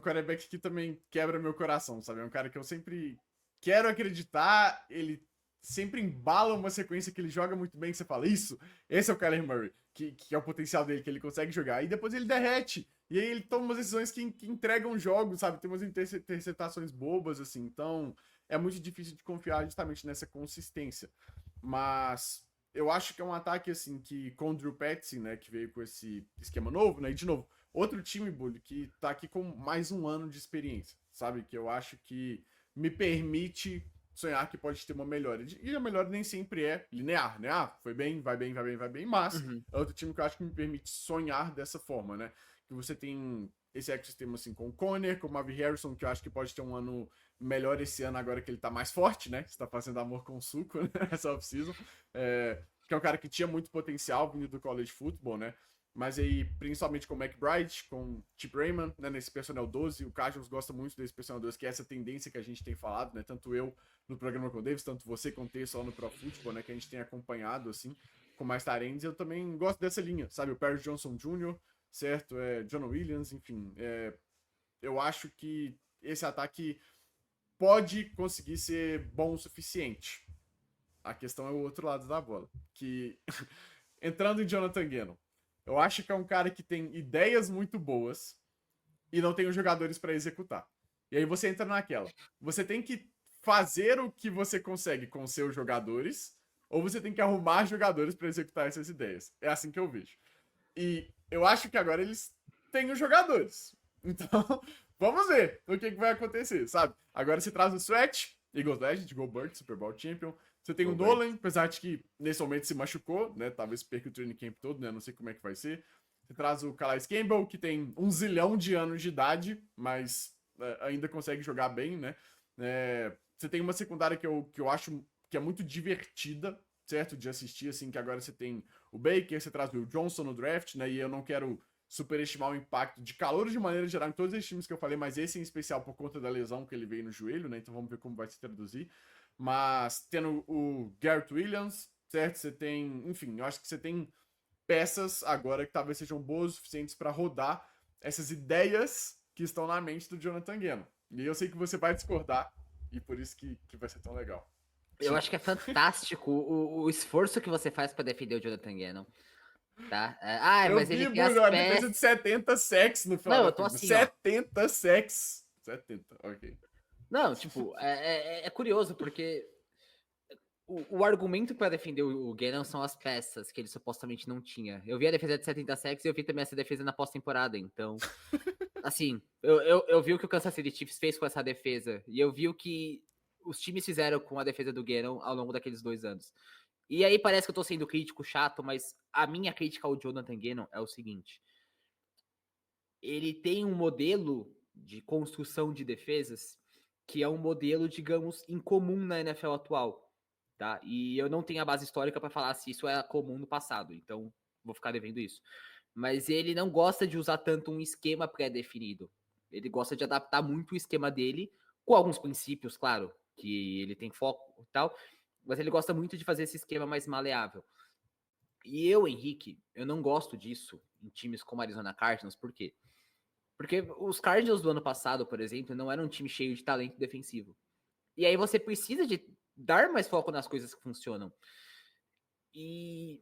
A: quarterback que também quebra meu coração, sabe? É um cara que eu sempre quero acreditar, ele sempre embala uma sequência que ele joga muito bem, que você fala, isso, esse é o Kyler Murray, que é o potencial dele, que ele consegue jogar. E depois ele derrete. E aí ele toma umas decisões que entregam jogos, sabe? Tem umas interceptações bobas, assim. Então, é muito difícil de confiar justamente nessa consistência. Mas eu acho que é um ataque, assim, que com o Drew Petzing, né, que veio com esse esquema novo, né? E, de novo, outro time, Bully, que tá aqui com mais um ano de experiência, sabe? Que eu acho que me permite sonhar que pode ter uma melhora. E a melhora nem sempre é linear, né? Ah, foi bem, vai bem, vai bem, vai bem, mas é outro time que eu acho que me permite sonhar dessa forma, né? Que você tem esse ecossistema assim com o Conner, com o Marvin Harrison, que eu acho que pode ter um ano melhor esse ano agora que ele tá mais forte, né? Você tá fazendo amor com o suco, né? Essa off-season. Que é um cara que tinha muito potencial vindo do college football, né? Mas aí, principalmente com o McBride, com o Chip Raymond, né, nesse personnel 12, o Cardinals gosta muito desse personnel 12, que é essa tendência que a gente tem falado, né? Tanto eu no programa com o Davis, tanto você com o T só no Pro Football, né? Que a gente tem acompanhado, assim, com mais talentos. Eu também gosto dessa linha, sabe? O Perry Johnson Jr., certo? John Williams, enfim. Eu acho que esse ataque pode conseguir ser bom o suficiente. A questão é o outro lado da bola. Que, entrando em Jonathan Gannon, eu acho que é um cara que tem ideias muito boas e não tem os jogadores para executar. E aí você entra naquela. Você tem que fazer o que você consegue com seus jogadores, ou você tem que arrumar jogadores para executar essas ideias. É assim que eu vejo. E eu acho que agora eles têm os jogadores. Então, vamos ver o que vai acontecer, sabe? Agora você traz o Sweat, Eagles Legend, Go Bird, Super Bowl Champion. Você tem o Nolan, apesar de que nesse momento se machucou, né? Talvez perca o training camp todo, né? Não sei como é que vai ser. Você traz o Calais Campbell, que tem 1 zilhão de anos de idade, mas ainda consegue jogar bem, né? Você tem uma secundária que eu acho que é muito divertida, certo? De assistir, assim, que agora você tem o Baker, você traz o Will Johnson no draft, né? E eu não quero superestimar o impacto de calor de maneira geral em todos os times que eu falei, mas esse em especial por conta da lesão que ele veio no joelho, né? Então vamos ver como vai se traduzir. Mas tendo o Garrett Williams, certo? Você tem, enfim, eu acho que você tem peças agora que talvez sejam boas o suficientes para rodar essas ideias que estão na mente do Jonathan Gannon. E eu sei que você vai discordar, e por isso que vai ser tão legal.
B: Eu acho que é fantástico o esforço que você faz para defender o Jonathan Gannon. Tá?
A: Mas
B: ele tem
A: Bruno,
B: as
A: uma
B: peças.
A: defesa de 70 sacks no final
B: Não,
A: da
B: eu tô
A: partida.
B: assim,
A: 70 sacks. 70, ok.
B: Não, tipo, é curioso, porque o argumento para defender o Gannon são as peças que ele supostamente não tinha. Eu vi a defesa de 70 sacks e eu vi também essa defesa na pós-temporada, então... Assim, eu vi o que o Kansas City Chiefs fez com essa defesa, e eu vi o que os times fizeram com a defesa do Gannon ao longo daqueles 2 anos. E aí parece que eu tô sendo crítico, chato, mas a minha crítica ao Jonathan Gannon é o seguinte. Ele tem um modelo de construção de defesas que é um modelo, digamos, incomum na NFL atual, tá? E eu não tenho a base histórica para falar se isso era comum no passado, então vou ficar devendo isso. Mas ele não gosta de usar tanto um esquema pré-definido. Ele gosta de adaptar muito o esquema dele, com alguns princípios, claro, que ele tem foco e tal, mas ele gosta muito de fazer esse esquema mais maleável. E eu, Henrique, eu não gosto disso em times como Arizona Cardinals, por quê? Porque os Cardinals do ano passado, por exemplo, não eram um time cheio de talento defensivo. E aí você precisa de dar mais foco nas coisas que funcionam. E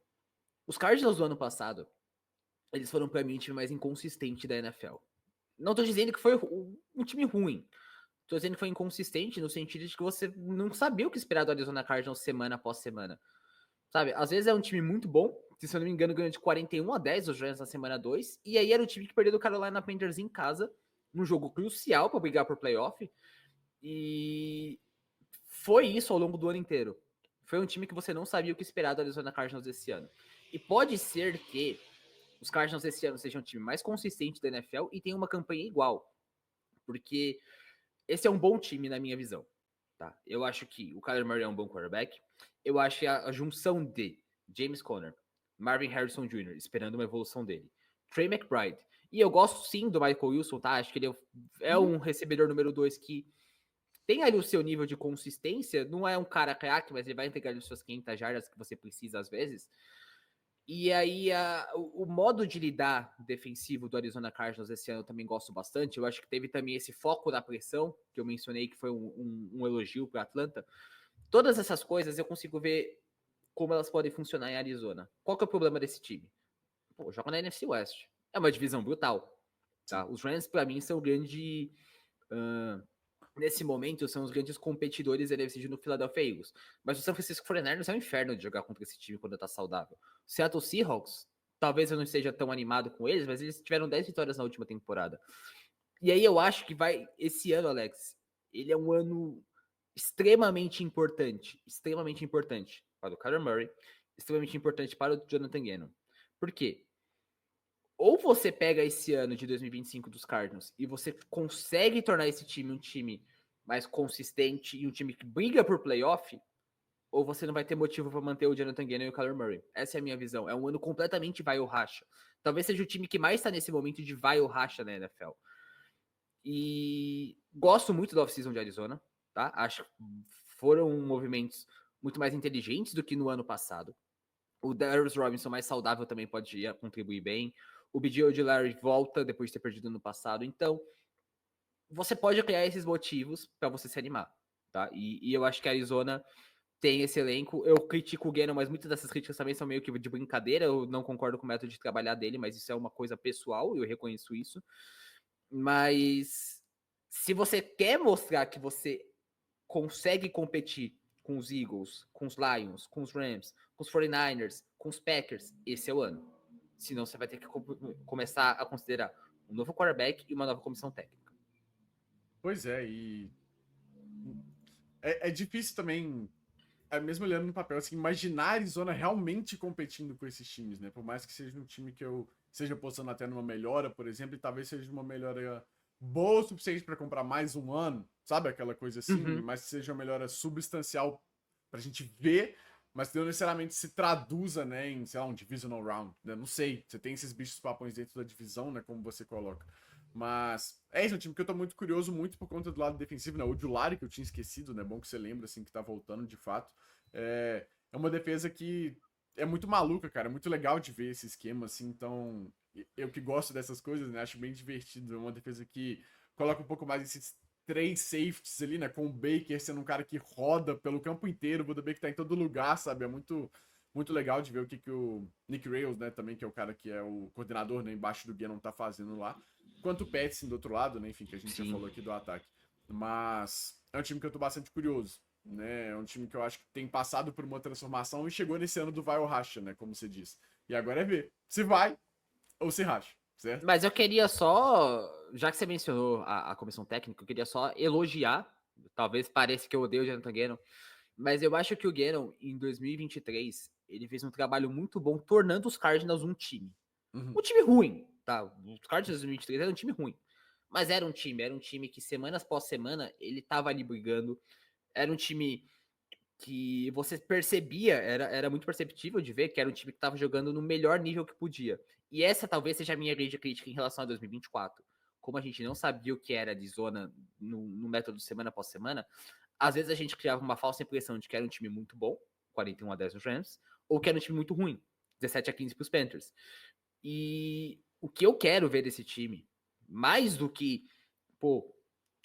B: os Cardinals do ano passado, eles foram para mim o time mais inconsistente da NFL. Não tô dizendo que foi um time ruim. Tô dizendo que foi inconsistente no sentido de que você não sabia o que esperar do Arizona Cardinals semana após semana. Sabe? Às vezes é um time muito bom, se eu não me engano, ganhou de 41-10 os Giants na semana 2, e aí era o time que perdeu do Carolina Panthers em casa, num jogo crucial para brigar por playoff, e foi isso ao longo do ano inteiro. Foi um time que você não sabia o que esperar do Arizona Cardinals esse ano. E pode ser que os Cardinals esse ano sejam o time mais consistente da NFL e tenham uma campanha igual, porque esse é um bom time na minha visão. tá? Eu acho que o Kyler Murray é um bom quarterback. Eu acho que a junção de James Conner, Marvin Harrison Jr., esperando uma evolução dele, Trey McBride, e eu gosto sim do Michael Wilson, tá? Acho que ele é um recebedor número 2 que tem ali o seu nível de consistência, não é um cara craque, mas ele vai entregar ali suas 500 jardas que você precisa às vezes. E aí, o modo de lidar defensivo do Arizona Cardinals esse ano eu também gosto bastante. Eu acho que teve também esse foco na pressão, que eu mencionei que foi um elogio para Atlanta. Todas essas coisas eu consigo ver como elas podem funcionar em Arizona. Qual que é o problema desse time? Pô, joga na NFC West. É uma divisão brutal. Tá? Os Rams, para mim, são grande. Uh, nesse momento, são os grandes competidores da NFC no Philadelphia Eagles. Mas o San Francisco 49ers é um inferno de jogar contra esse time quando tá saudável. O Seattle Seahawks, talvez eu não esteja tão animado com eles, mas eles tiveram 10 vitórias na última temporada. E aí eu acho que vai. Esse ano, Alex, ele é um ano extremamente importante para o Kyler Murray, extremamente importante para o Jonathan Gannon. Por quê? Ou você pega esse ano de 2025 dos Cardinals e você consegue tornar esse time um time mais consistente e um time que briga por playoff, ou você não vai ter motivo para manter o Jonathan Gannon e o Kyler Murray. Essa é a minha visão. É um ano completamente vai ou racha. Talvez seja o time que mais está nesse momento de vai ou racha na NFL. E gosto muito da off-season de Arizona, tá? Acho que foram movimentos muito mais inteligentes do que no ano passado. O Darius Robinson mais saudável também pode contribuir bem. O BJ Ojulari volta depois de ter perdido no passado. Então, você pode criar esses motivos para você se animar, tá? E eu acho que a Arizona tem esse elenco. Eu critico o Gannon, mas muitas dessas críticas também são meio que de brincadeira. Eu não concordo com o método de trabalhar dele, mas isso é uma coisa pessoal, eu reconheço isso. Mas se você quer mostrar que você consegue competir com os Eagles, com os Lions, com os Rams, com os 49ers, com os Packers, esse é o ano. Senão você vai ter que começar a considerar um novo quarterback e uma nova comissão técnica.
A: Pois é, e é difícil também, mesmo olhando no papel, assim, imaginar a Arizona realmente competindo com esses times, né? Por mais que seja um time que eu esteja apostando até numa melhora, por exemplo, e talvez seja uma melhora boa o suficiente para comprar mais um ano, sabe? Aquela coisa assim, mas que seja uma melhora substancial pra gente ver, mas que não necessariamente se traduza, né, em, sei lá, um divisional round, né? Não sei, você tem esses bichos papões dentro da divisão, né, como você coloca. Mas é isso, é um time que eu tô muito curioso, muito por conta do lado defensivo, né? O Ojulari, que eu tinha esquecido, né? Bom que você lembra, assim, que tá voltando de fato. É uma defesa que é muito maluca, cara. É muito legal de ver esse esquema, assim. Então, eu que gosto dessas coisas, né? Acho bem divertido. É uma defesa que coloca um pouco mais esses 3 safeties ali, né? Com o Baker sendo um cara que roda pelo campo inteiro. O Buda Baker tá em todo lugar, sabe? É muito legal de ver o que o Nick Rales, né? Também, que é o cara que é o coordenador, né? Embaixo do Gannon tá fazendo lá. Quanto o Petson do outro lado, né? Enfim, que a gente já falou aqui do ataque. Mas é um time que eu tô bastante curioso, né? É um time que eu acho que tem passado por uma transformação e chegou nesse ano do vai ou racha, né? Como você diz. E agora é ver se vai ou se racha, certo?
B: Mas eu queria só, já que você mencionou a comissão técnica, eu queria só elogiar, talvez pareça que eu odeio o Jonathan Gannon, mas eu acho que o Gannon, em 2023, ele fez um trabalho muito bom tornando os Cardinals um time. Um time ruim, tá? Os Cardinals de 2023 era um time ruim. Mas era um time que semanas após semana ele tava ali brigando. Era um time que você percebia, era muito perceptível de ver que era um time que tava jogando no melhor nível que podia. E essa talvez seja a minha grande crítica em relação a 2024. Como a gente não sabia o que era de zona no método semana após semana, às vezes a gente criava uma falsa impressão de que era um time muito bom, 41-10 nos Rams, ou que era um time muito ruim, 17-15 para os Panthers. E o que eu quero ver desse time, mais do que, pô,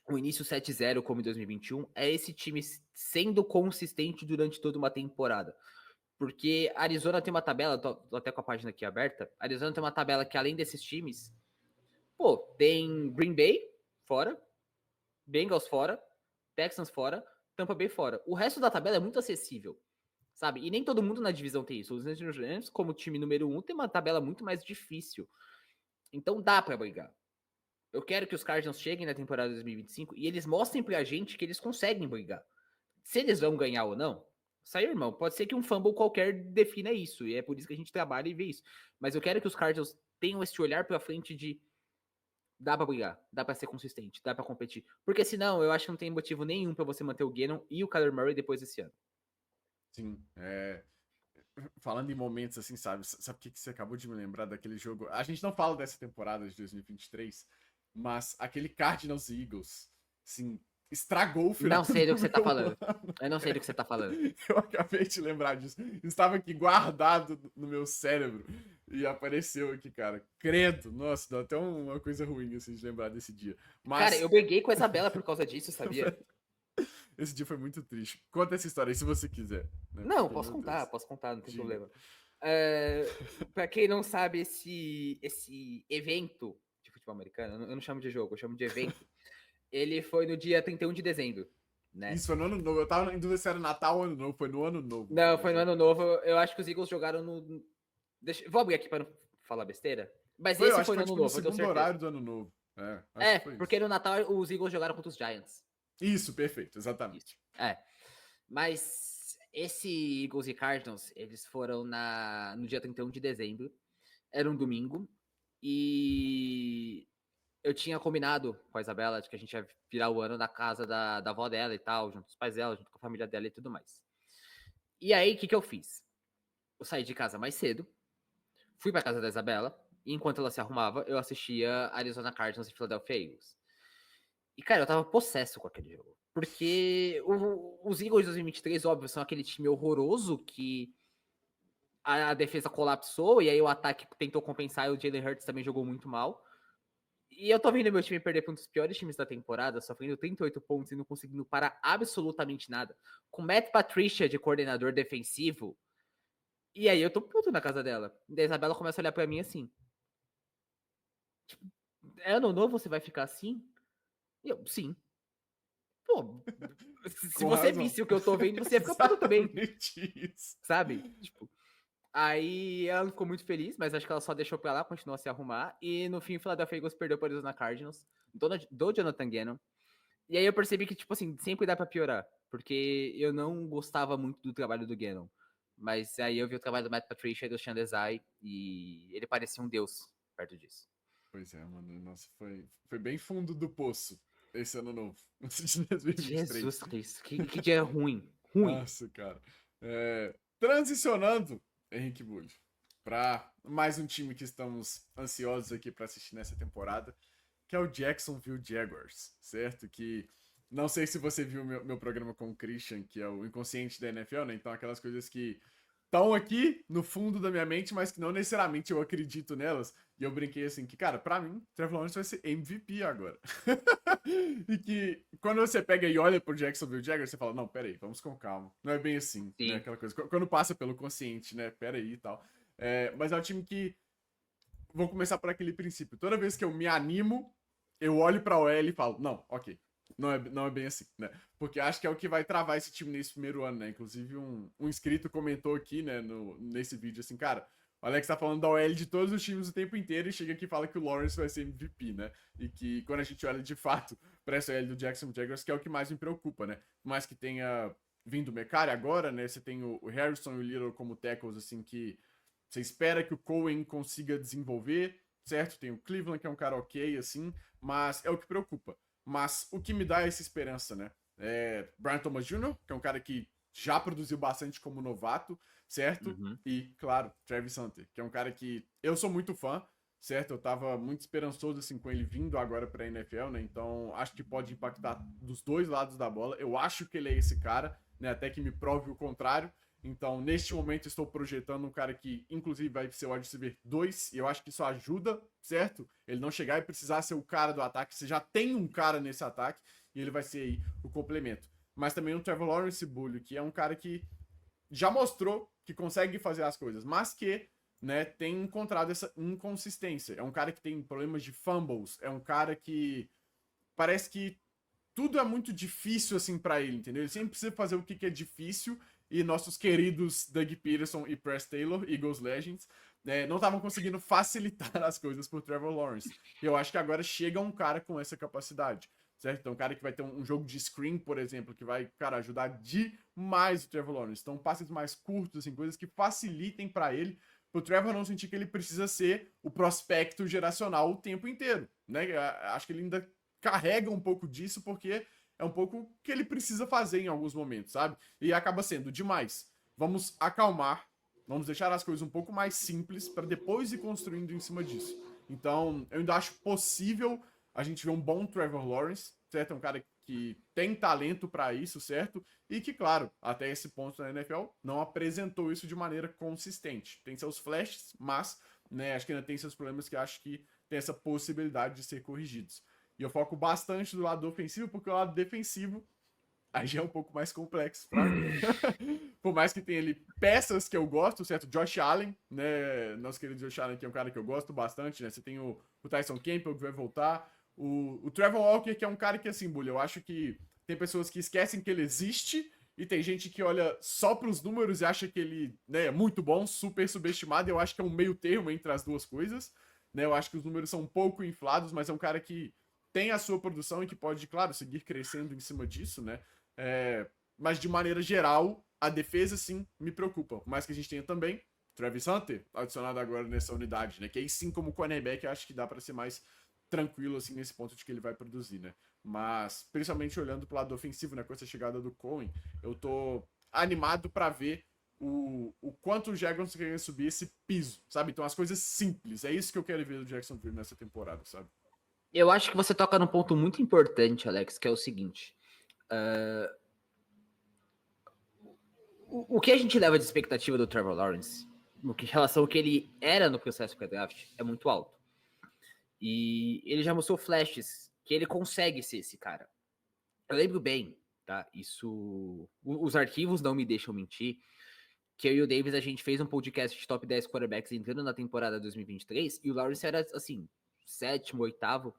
B: o início 7-0 como em 2021, é esse time sendo consistente durante toda uma temporada. Porque Arizona tem uma tabela, tô até com a página aqui aberta, Arizona tem uma tabela que além desses times, pô, tem Green Bay fora, Bengals fora, Texans fora, Tampa Bay fora. O resto da tabela é muito acessível, sabe? E nem todo mundo na divisão tem isso. Os Angeles Rams, como time número 1, tem uma tabela muito mais difícil. Então dá pra brigar. Eu quero que os Cardinals cheguem na temporada 2025 e eles mostrem pra gente que eles conseguem brigar. Se eles vão ganhar ou não, sai, irmão. Pode ser que um fumble qualquer defina isso. E é por isso que a gente trabalha e vê isso. Mas eu quero que os Cardinals tenham esse olhar pra frente de dá pra brigar, dá pra ser consistente, dá pra competir. Porque senão, eu acho que não tem motivo nenhum pra você manter o Gannon e o Kyler Murray depois desse ano.
A: Sim, falando em momentos assim, sabe o que você acabou de me lembrar daquele jogo? A gente não fala dessa temporada de 2023, mas aquele Cardinals e Eagles, assim, estragou o final
B: Não sei do
A: do
B: que você tá
A: meu
B: falando.
A: ano.
B: Eu não sei do que você tá falando.
A: Eu acabei de lembrar disso. Estava aqui guardado no meu cérebro e apareceu aqui, cara. Credo, nossa, dá até uma coisa ruim assim de lembrar desse dia.
B: Cara,
A: Mas
B: eu briguei com a Isabela por causa disso, sabia?
A: esse dia foi muito triste. Conta essa história aí se você quiser, né?
B: Não,
A: Porque, meu Deus.
B: posso contar, não tem
A: Diga.
B: problema. Pra quem não sabe, esse evento de futebol americano, eu não chamo de jogo, eu chamo de evento. Ele foi no dia 31 de dezembro, né?
A: Isso foi no ano novo. Eu tava em dúvida se era Natal ou ano novo. Foi no ano novo.
B: Não, foi no ano novo. Eu acho que os Eagles jogaram no. Vou abrir aqui pra não falar besteira. Mas
A: Foi, eu
B: esse
A: acho que
B: foi no
A: foi
B: ano
A: tipo no
B: novo, eu tenho
A: segundo
B: certeza.
A: horário do ano novo. Acho
B: É,
A: que foi
B: porque
A: isso.
B: no Natal os Eagles jogaram contra os Giants.
A: Isso, perfeito,
B: Isso.
A: exatamente.
B: Mas esse Eagles e Cardinals, eles foram no dia 31 de dezembro. Era um domingo. E eu tinha combinado com a Isabela de que a gente ia virar o ano na casa da avó dela e tal, junto com os pais dela, junto com a família dela e tudo mais. E aí, o que eu fiz? Eu saí de casa mais cedo, fui pra casa da Isabela, e enquanto ela se arrumava, eu assistia Arizona Cardinals e Philadelphia Eagles. E, cara, eu tava possesso com aquele jogo. Porque os Eagles de 2023, óbvio, são aquele time horroroso que a defesa colapsou, e aí o ataque tentou compensar, e o Jalen Hurts também jogou muito mal. E eu tô vendo meu time perder para um dos piores times da temporada, sofrendo 38 pontos e não conseguindo parar absolutamente nada. Com Matt Patricia de coordenador defensivo. E aí eu tô puto na casa dela. E a Isabela começa a olhar pra mim assim. Tipo, ano novo você vai ficar assim? E eu, sim. Pô, se
A: Com
B: você
A: razão.
B: visse o que eu tô vendo, você ia ficar puto também.
A: Exatamente isso.
B: Sabe? Tipo, aí ela ficou muito feliz, mas acho que ela só deixou pra lá, continuou a se arrumar. E no fim, o Philadelphia Eagles perdeu para Arizona Cardinals, do Jonathan Gannon. E aí eu percebi que, tipo assim, sempre dá pra piorar. Porque eu não gostava muito do trabalho do Gannon. Mas aí eu vi o trabalho do Matt Patricia e do Sean Desai, e ele parecia um deus perto disso.
A: Pois é, mano. Nossa, foi bem fundo do poço esse ano novo. De 2023.
B: Jesus Cristo, que dia ruim. Ruim.
A: Nossa, cara. Transicionando, Henrique Bulli, para mais um time que estamos ansiosos aqui para assistir nessa temporada, que é o Jacksonville Jaguars, certo? Que não sei se você viu meu programa com o Christian, que é o inconsciente da NFL, né? Então aquelas coisas que estão aqui no fundo da minha mente, mas que não necessariamente eu acredito nelas. E eu brinquei assim que, cara, pra mim, Trevor Lawrence vai ser MVP agora. E que quando você pega e olha pro Jacksonville Jaguars, você fala, não, peraí, vamos com calma. Não é bem assim, né?
B: Sim.
A: Aquela coisa. Quando passa pelo consciente, né? Peraí e tal. Mas é um time que. Vou começar por aquele princípio. Toda vez que eu me animo, eu olho pra OL e falo, não, ok. Não é bem assim, né? Porque acho que é o que vai travar esse time nesse primeiro ano, né? Inclusive, um inscrito comentou aqui, né, nesse vídeo, assim, cara, o Alex tá falando da OL de todos os times o tempo inteiro e chega aqui e fala que o Lawrence vai ser MVP, né? E que quando a gente olha de fato pra essa OL do Jackson Jaguars, que é o que mais me preocupa, né? Por mais que tenha vindo o Mecari agora, né? Você tem o Harrison e o Little como tackles, assim, que você espera que o Cohen consiga desenvolver, certo? Tem o Cleveland, que é um cara ok, assim, mas é o que preocupa. Mas o que me dá essa esperança, né? Brian Thomas Jr., que é um cara que já produziu bastante como novato, certo?
B: Uhum.
A: E, claro, Travis Hunter, que é um cara que eu sou muito fã, certo? Eu tava muito esperançoso, assim, com ele vindo agora pra NFL, né? Então, acho que pode impactar dos dois lados da bola. Eu acho que ele é esse cara, né? Até que me prove o contrário. Então, neste momento, estou projetando um cara que, inclusive, vai ser o wide receiver 2, e eu acho que isso ajuda, certo? Ele não chegar e precisar ser o cara do ataque, você já tem um cara nesse ataque, e ele vai ser aí o complemento. Mas também o Trevor Lawrence Bully, que é um cara que já mostrou que consegue fazer as coisas, mas que, né, tem encontrado essa inconsistência. É um cara que tem problemas de fumbles, é um cara que parece que tudo é muito difícil assim para ele, entendeu? Ele sempre precisa fazer o que é difícil e nossos queridos Doug Peterson e Press Taylor, Eagles Legends, não estavam conseguindo facilitar as coisas por Trevor Lawrence. E eu acho que agora chega um cara com essa capacidade, certo? Então, um cara que vai ter um jogo de screen, por exemplo, que vai, cara, ajudar demais o Trevor Lawrence. Então, passes mais curtos, assim, coisas que facilitem para ele, pro Trevor não sentir que ele precisa ser o prospecto geracional o tempo inteiro, né? Acho que ele ainda carrega um pouco disso porque é um pouco o que ele precisa fazer em alguns momentos, sabe? E acaba sendo demais. Vamos acalmar, vamos deixar as coisas um pouco mais simples para depois ir construindo em cima disso. Então, eu ainda acho possível a gente ver um bom Trevor Lawrence, certo? É um cara que tem talento para isso, certo? E que, claro, até esse ponto na NFL não apresentou isso de maneira consistente. Tem seus flashes, mas, né, acho que ainda tem seus problemas que acho que tem essa possibilidade de ser corrigidos. E eu foco bastante do lado ofensivo, porque o lado defensivo aí já é um pouco mais complexo pra mim. Por mais que tenha ali peças que eu gosto, certo? Josh Allen, né? Nosso querido Josh Allen, que é um cara que eu gosto bastante, né? Você tem o Tyson Campbell, que vai voltar. O Trevor Walker, que é um cara que, assim, Bulha, eu acho que tem pessoas que esquecem que ele existe e tem gente que olha só pros números e acha que ele, né, é muito bom, super subestimado. Eu acho que é um meio termo entre as duas coisas, né? Eu acho que os números são um pouco inflados, mas é um cara que tem a sua produção e que pode, claro, seguir crescendo em cima disso, né? Mas de maneira geral, a defesa sim me preocupa. Por mais que a gente tenha também Travis Hunter adicionado agora nessa unidade, né? Que aí sim, como cornerback, acho que dá para ser mais tranquilo assim nesse ponto de que ele vai produzir, né? Mas principalmente olhando pro lado ofensivo, né? Com essa chegada do Cohen, eu tô animado para ver o quanto o Jaguars quer subir esse piso, sabe? Então as coisas simples. É isso que eu quero ver do Jacksonville nessa temporada, sabe?
B: Eu acho que você toca num ponto muito importante, Alex, que é o seguinte. O que a gente leva de expectativa do Trevor Lawrence, em relação ao que ele era no processo pré-draft, é muito alto. E ele já mostrou flashes que ele consegue ser esse cara. Eu lembro bem, tá? Isso. Os arquivos não me deixam mentir. Que eu e o Davis, a gente fez um podcast de top 10 quarterbacks entrando na temporada 2023, e o Lawrence era, assim, sétimo, oitavo.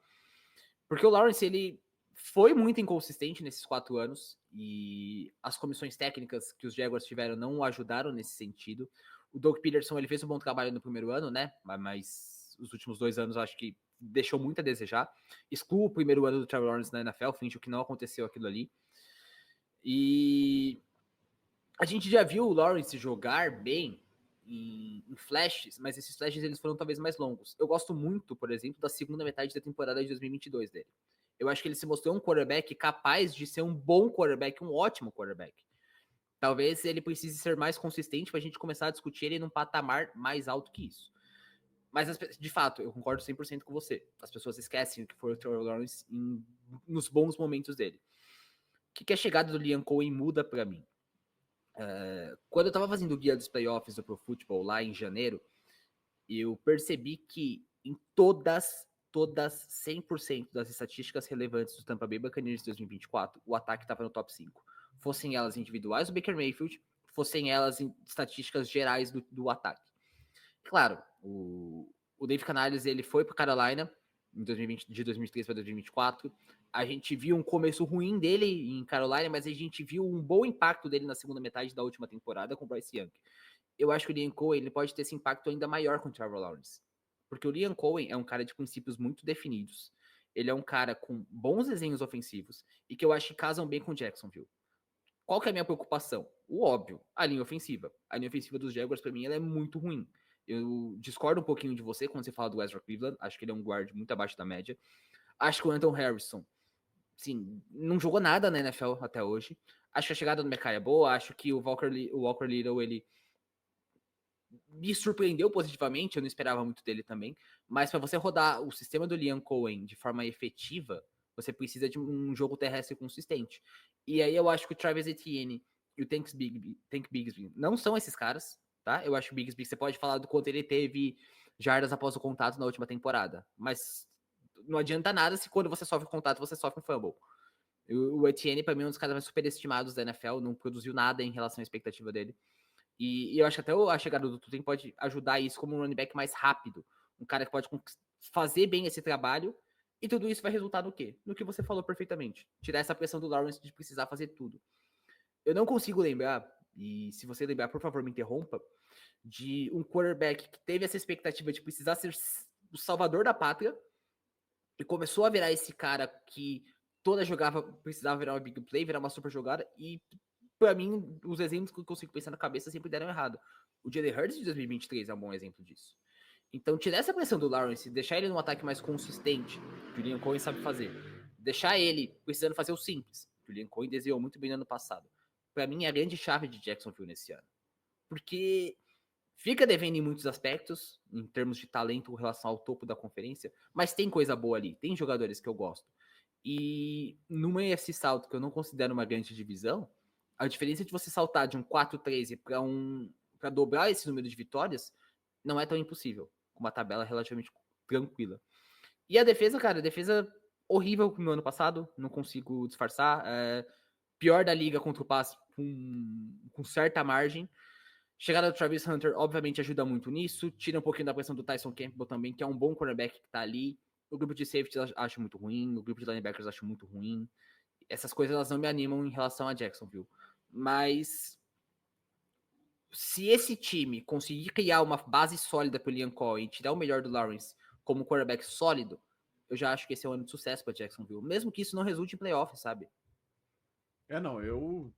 B: Porque o Lawrence, ele foi muito inconsistente nesses 4 anos, e as comissões técnicas que os Jaguars tiveram não o ajudaram nesse sentido. O Doug Peterson, ele fez um bom trabalho no primeiro ano, né? Mas os últimos 2 anos, eu acho que deixou muito a desejar. Excluo o primeiro ano do Trevor Lawrence na NFL, finge que não aconteceu aquilo ali. E a gente já viu o Lawrence jogar bem em flashes, mas esses flashes eles foram talvez mais longos. Eu gosto muito, por exemplo, da segunda metade da temporada de 2022 dele. Eu acho que ele se mostrou um quarterback capaz de ser um bom quarterback, um ótimo quarterback. Talvez ele precise ser mais consistente para a gente começar a discutir ele num patamar mais alto que isso. Mas, de fato, eu concordo 100% com você. As pessoas esquecem o que foi o Trevor Lawrence nos bons momentos dele. O que a chegada do Liam Cohen muda para mim? Quando eu tava fazendo o guia dos playoffs do Pro Football lá em janeiro, eu percebi que em todas 100% das estatísticas relevantes do Tampa Bay Buccaneers de 2024, o ataque estava no top 5. Fossem elas individuais do Baker Mayfield, fossem elas em estatísticas gerais do ataque. Claro, o Dave Canales ele foi para Carolina em 2020, de 2023 para 2024. A gente viu um começo ruim dele em Carolina, mas a gente viu um bom impacto dele na segunda metade da última temporada com o Bryce Young. Eu acho que o Liam Cohen ele pode ter esse impacto ainda maior com o Trevor Lawrence. Porque o Liam Cohen é um cara de princípios muito definidos. Ele é um cara com bons desenhos ofensivos e que eu acho que casam bem com o Jacksonville. Qual que é a minha preocupação? O óbvio, a linha ofensiva. A linha ofensiva dos Jaguars, para mim, ela é muito ruim. Eu discordo um pouquinho de você quando você fala do Ezra Cleveland. Acho que ele é um guard muito abaixo da média. Acho que o Anton Harrison, sim, não jogou nada na NFL até hoje. Acho que a chegada do Mekhi é boa. Acho que o Walker Little, ele me surpreendeu positivamente. Eu não esperava muito dele também. Mas para você rodar o sistema do Liam Cohen de forma efetiva, você precisa de um jogo terrestre consistente. E aí eu acho que o Travis Etienne e o Tank Bigsby não são esses caras, tá? Eu acho que o Bigsby, você pode falar do quanto ele teve jardas após o contato na última temporada, mas não adianta nada se quando você sofre o contato, você sofre um fumble. O Etienne, para mim, é um dos caras mais superestimados da NFL, não produziu nada em relação à expectativa dele. E eu acho que até a chegada do Tutem pode ajudar isso como um running back mais rápido, um cara que pode fazer bem esse trabalho, e tudo isso vai resultar no quê? No que você falou perfeitamente. Tirar essa pressão do Lawrence de precisar fazer tudo. Eu não consigo lembrar, e se você lembrar, por favor, me interrompa, de um quarterback que teve essa expectativa de precisar ser o salvador da pátria e começou a virar esse cara que toda jogada precisava virar uma big play, virar uma super jogada e pra mim, os exemplos que eu consigo pensar na cabeça sempre deram errado. O Jalen Hurts de 2023 é um bom exemplo disso. Então, tirar essa pressão do Lawrence, deixar ele num ataque mais consistente, que o Liam Cohen sabe fazer. Deixar ele precisando fazer o simples, que o Liam Cohen desenhou muito bem no ano passado. Pra mim, é a grande chave de Jacksonville nesse ano. Porque fica devendo em muitos aspectos, em termos de talento com relação ao topo da conferência, mas tem coisa boa ali, tem jogadores que eu gosto. E numa AFC South, que eu não considero uma grande divisão, a diferença de você saltar de um 4-13 para dobrar esse número de vitórias não é tão impossível, com uma tabela relativamente tranquila. E a defesa, cara, a defesa horrível no ano passado, não consigo disfarçar. Pior da liga contra o passe com certa margem. Chegada do Travis Hunter, obviamente, ajuda muito nisso. Tira um pouquinho da pressão do Tyson Campbell também, que é um bom cornerback que tá ali. O grupo de safety eu acho muito ruim. O grupo de linebackers eu acho muito ruim. Essas coisas elas não me animam em relação a Jacksonville. Mas se esse time conseguir criar uma base sólida pro Liam Cohen e tirar o melhor do Lawrence como quarterback sólido, eu já acho que esse é um ano de sucesso para Jacksonville. Mesmo que isso não resulte em playoffs, sabe?
A: Não, eu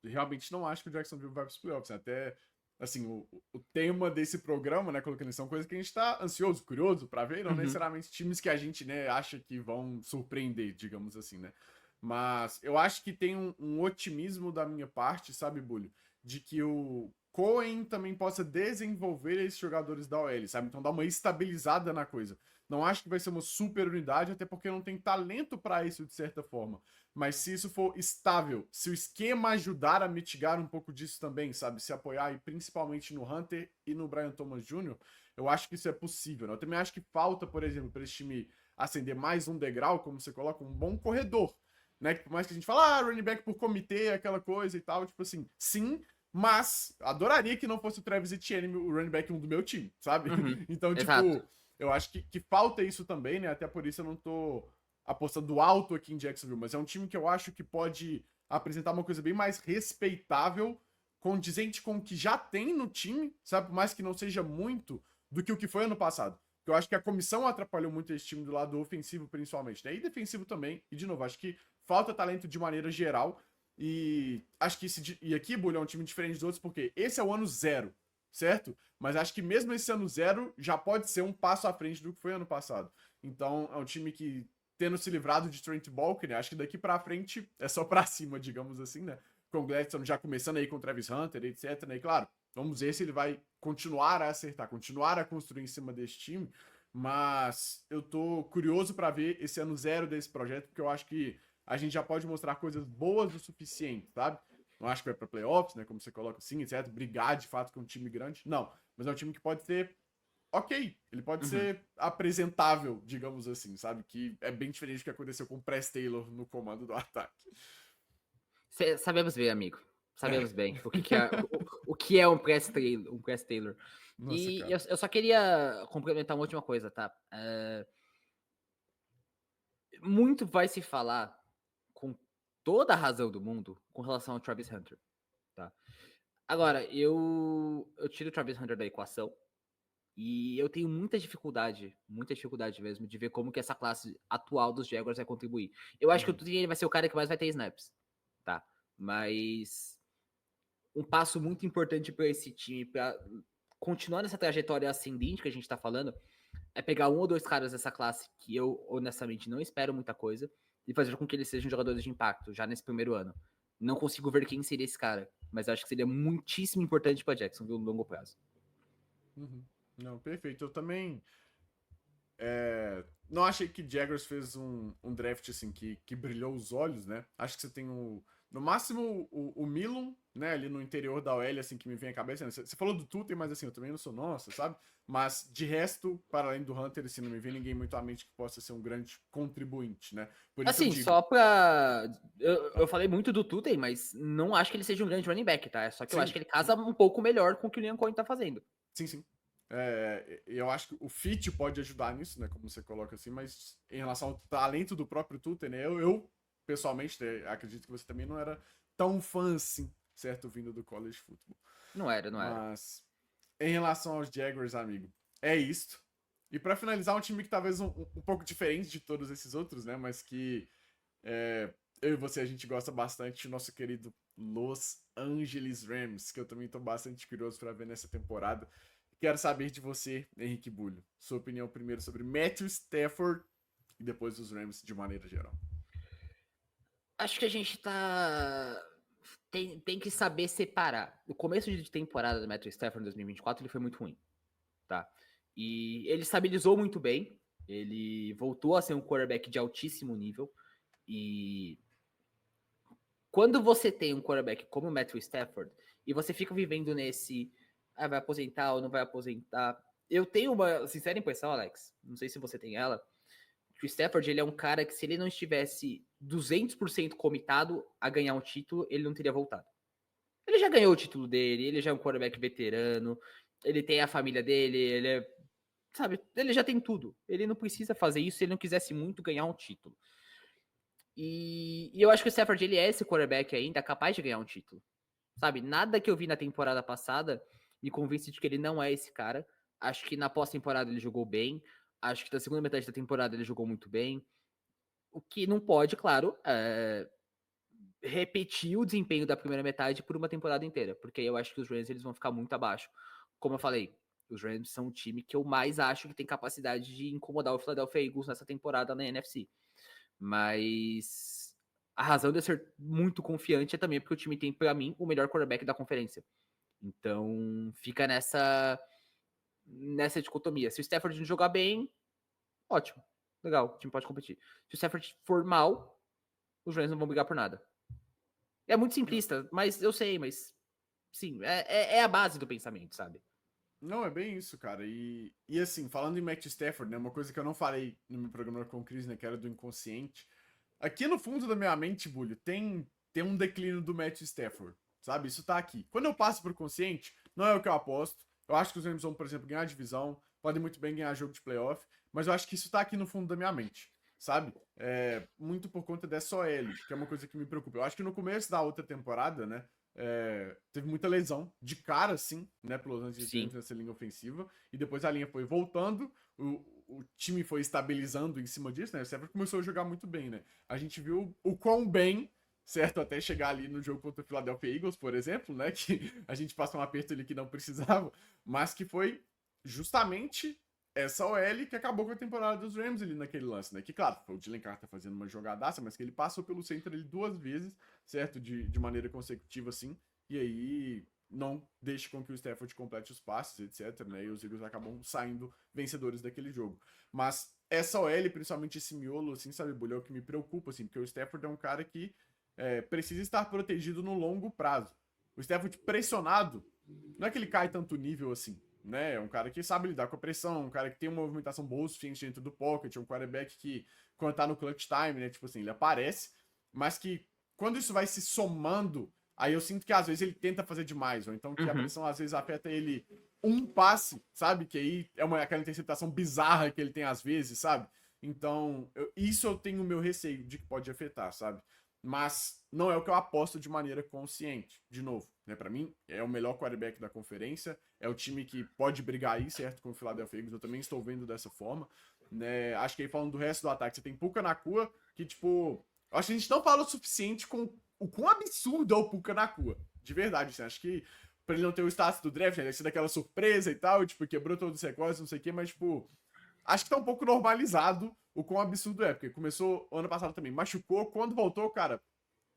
A: realmente não acho que o Jacksonville vai para os playoffs. Até, assim, o tema desse programa, né, colocando são coisas que a gente tá ansioso, curioso para ver, não necessariamente times que a gente, né, acha que vão surpreender, digamos assim, né. Mas eu acho que tem um otimismo da minha parte, sabe, Bulho? De que o Cohen também possa desenvolver esses jogadores da OL, sabe? Então dar uma estabilizada na coisa. Não acho que vai ser uma super unidade, até porque não tem talento para isso de certa forma. Mas se isso for estável, se o esquema ajudar a mitigar um pouco disso também, sabe? Se apoiar e principalmente no Hunter e no Brian Thomas Jr., eu acho que isso é possível. Né? Eu também acho que falta, por exemplo, para esse time acender mais um degrau, como você coloca, um bom corredor. Né? Que por mais que a gente fale, running back por comitê, aquela coisa e tal, tipo assim, sim, mas adoraria que não fosse o Travis Etienne, o running back 1 do meu time, sabe? Então,
B: Exato.
A: tipo, eu acho que falta isso também, né? Até por isso eu não tô apostando alto aqui em Jacksonville, mas é um time que eu acho que pode apresentar uma coisa bem mais respeitável, condizente com o que já tem no time, sabe? Por mais que não seja muito do que o que foi ano passado. Porque eu acho que a comissão atrapalhou muito esse time do lado ofensivo, principalmente, né? E defensivo também. E, de novo, acho que falta talento de maneira geral. E acho que e aqui, Bulho, é um time diferente dos outros, porque esse é o ano zero, certo? Mas acho que mesmo esse ano zero já pode ser um passo à frente do que foi ano passado. Então, é um time que, tendo se livrado de Trent Baalke, né? Acho que daqui pra frente é só pra cima, digamos assim, né? Com o Gladstone já começando aí com o Travis Hunter, etc, né? E claro, vamos ver se ele vai continuar a acertar, continuar a construir em cima desse time. Mas eu tô curioso para ver esse ano zero desse projeto, porque eu acho que a gente já pode mostrar coisas boas o suficiente, sabe? Não acho que vai para playoffs, né? Como você coloca assim, etc. Brigar de fato com um time grande. Não. Mas é um time que pode ser ok. Ele pode ser apresentável, digamos assim, sabe? Que é bem diferente do que aconteceu com o Press Taylor no comando do ataque.
B: Sabemos bem, amigo. Sabemos bem o que é um Press Taylor.
A: Nossa,
B: E
A: cara.
B: eu só queria complementar uma última coisa, tá? Muito vai se falar, com toda a razão do mundo, com relação ao Travis Hunter, tá? Agora, eu tiro o Travis Hunter da equação e eu tenho muita dificuldade mesmo, de ver como que essa classe atual dos Jaguars vai contribuir. Eu acho que o Tudor vai ser o cara que mais vai ter snaps, tá? Mas um passo muito importante para esse time, para continuar nessa trajetória ascendente que a gente tá falando, é pegar um ou dois caras dessa classe que eu, honestamente, não espero muita coisa e fazer com que eles sejam jogadores de impacto já nesse primeiro ano. Não consigo ver quem seria esse cara, mas acho que seria muitíssimo importante para Jackson, viu, no longo prazo.
A: Uhum. Não, perfeito. Eu também não achei que Jaguars fez um draft assim que brilhou os olhos, né? Acho que você tem no máximo o Milon, né? Ali no interior da OL, assim, que me vem à cabeça. Né? Você falou do Tutem, mas assim, eu também não sou nossa, sabe? Mas de resto, para além do Hunter, assim, não me vem ninguém muito à mente que possa ser um grande contribuinte, né? Por isso eu
B: Assim,
A: digo.
B: só pra. Eu falei muito do Tuten, mas não acho que ele seja um grande running back, tá? Só que eu acho
A: Sim,
B: que ele
A: sim,
B: casa um pouco melhor com o que o Liam Cohen tá fazendo.
A: sim, sim. Eu acho que o fit pode ajudar nisso, né? Como você coloca assim, mas em relação ao talento do próprio Tuta, né? Eu pessoalmente, né, acredito que você também não era tão fã assim, certo? Vindo do college football.
B: Não era, não era.
A: Mas em relação aos Jaguars, amigo, é isto. E para finalizar, um time que talvez um pouco diferente de todos esses outros, né? Mas que eu e você, a gente gosta bastante do nosso querido Los Angeles Rams, que eu também tô bastante curioso para ver nessa temporada. Quero saber de você, Henrique Bulho. Sua opinião primeiro sobre Matthew Stafford e depois os Rams de maneira geral.
B: Acho que a gente tem que saber separar. O começo de temporada do Matthew Stafford em 2024 ele foi muito ruim, tá? E ele estabilizou muito bem. Ele voltou a ser um quarterback de altíssimo nível. E quando você tem um quarterback como o Matthew Stafford e você fica vivendo nesse vai aposentar ou não vai aposentar. Eu tenho uma sincera impressão, Alex, não sei se você tem ela, que o Stafford ele é um cara que se ele não estivesse 200% comitado a ganhar um título, ele não teria voltado. Ele já ganhou o título dele, ele já é um quarterback veterano, ele tem a família dele, ele é, sabe, ele já tem tudo. Ele não precisa fazer isso se ele não quisesse muito ganhar um título. E eu acho que o Stafford ele é esse quarterback ainda capaz de ganhar um título. Sabe, nada que eu vi na temporada passada me convence de que ele não é esse cara. Acho que na pós-temporada ele jogou bem. Acho que na segunda metade da temporada ele jogou muito bem. O que não pode, claro, repetir o desempenho da primeira metade por uma temporada inteira. Porque eu acho que os Rams eles vão ficar muito abaixo. Como eu falei, os Rams são o time que eu mais acho que tem capacidade de incomodar o Philadelphia Eagles nessa temporada na NFC. Mas a razão de eu ser muito confiante é também porque o time tem, para mim, o melhor quarterback da conferência. Então, fica nessa dicotomia. Se o Stafford não jogar bem, ótimo. Legal, o time pode competir. Se o Stafford for mal, os Rams não vão brigar por nada. É muito simplista, mas eu sei, mas sim, é a base do pensamento, sabe?
A: Não, é bem isso, cara. E assim, falando em Matthew Stafford, né? Uma coisa que eu não falei no meu programa com o Chris, né? Que era do inconsciente. Aqui no fundo da minha mente, Bulho, tem um declínio do Matthew Stafford, sabe? Isso tá aqui. Quando eu passo pro consciente, não é o que eu aposto. Eu acho que os Rams vão, por exemplo, ganhar a divisão, podem muito bem ganhar jogo de playoff, mas eu acho que isso tá aqui no fundo da minha mente, sabe? Muito por conta dessa OL, que é uma coisa que me preocupa. Eu acho que no começo da outra temporada, né? Teve muita lesão de cara, sim, né? Pelo Los Angeles Rams nessa linha ofensiva. E depois a linha foi voltando, o time foi estabilizando em cima disso, né? O Stafford começou a jogar muito bem, né? A gente viu o quão bem, certo? Até chegar ali no jogo contra o Philadelphia Eagles, por exemplo, né? Que a gente passou um aperto ali que não precisava, mas que foi justamente essa OL que acabou com a temporada dos Rams ali naquele lance, né? Que, claro, foi o Dylan Carter fazendo uma jogadaça, mas que ele passou pelo centro ali 2 vezes, certo? De maneira consecutiva, assim. E aí não deixe com que o Stafford complete os passes, etc, né? E os Eagles acabam saindo vencedores daquele jogo. Mas essa OL, principalmente esse miolo, assim, sabe, Bulho, é o que me preocupa, assim, porque o Stafford é um cara que precisa estar protegido no longo prazo. O Stafford pressionado, não é que ele cai tanto nível assim, né? É um cara que sabe lidar com a pressão, um cara que tem uma movimentação boa o suficiente dentro do pocket, um quarterback que, quando tá no clutch time, né, tipo assim, ele aparece, mas que quando isso vai se somando, aí eu sinto que às vezes ele tenta fazer demais, ou então que a pressão às vezes afeta ele um passe, sabe? Que aí é aquela interceptação bizarra que ele tem às vezes, sabe? Então, isso eu tenho o meu receio de que pode afetar, sabe? Mas não é o que eu aposto de maneira consciente. De novo, né? Para mim, é o melhor quarterback da conferência, é o time que pode brigar aí, certo? Com o Philadelphia Eagles, eu também estou vendo dessa forma, né? Acho que aí falando do resto do ataque, você tem Puka Nacua, que tipo, eu acho que a gente não fala o suficiente com o quão absurdo é o Puka Nacua. De verdade, assim, acho que pra ele não ter o status do draft, né? Deve ser daquela surpresa e tal, tipo, quebrou todos os recordes, não sei o quê, mas, tipo, acho que tá um pouco normalizado o quão absurdo é, porque começou ano passado também, machucou, quando voltou, cara,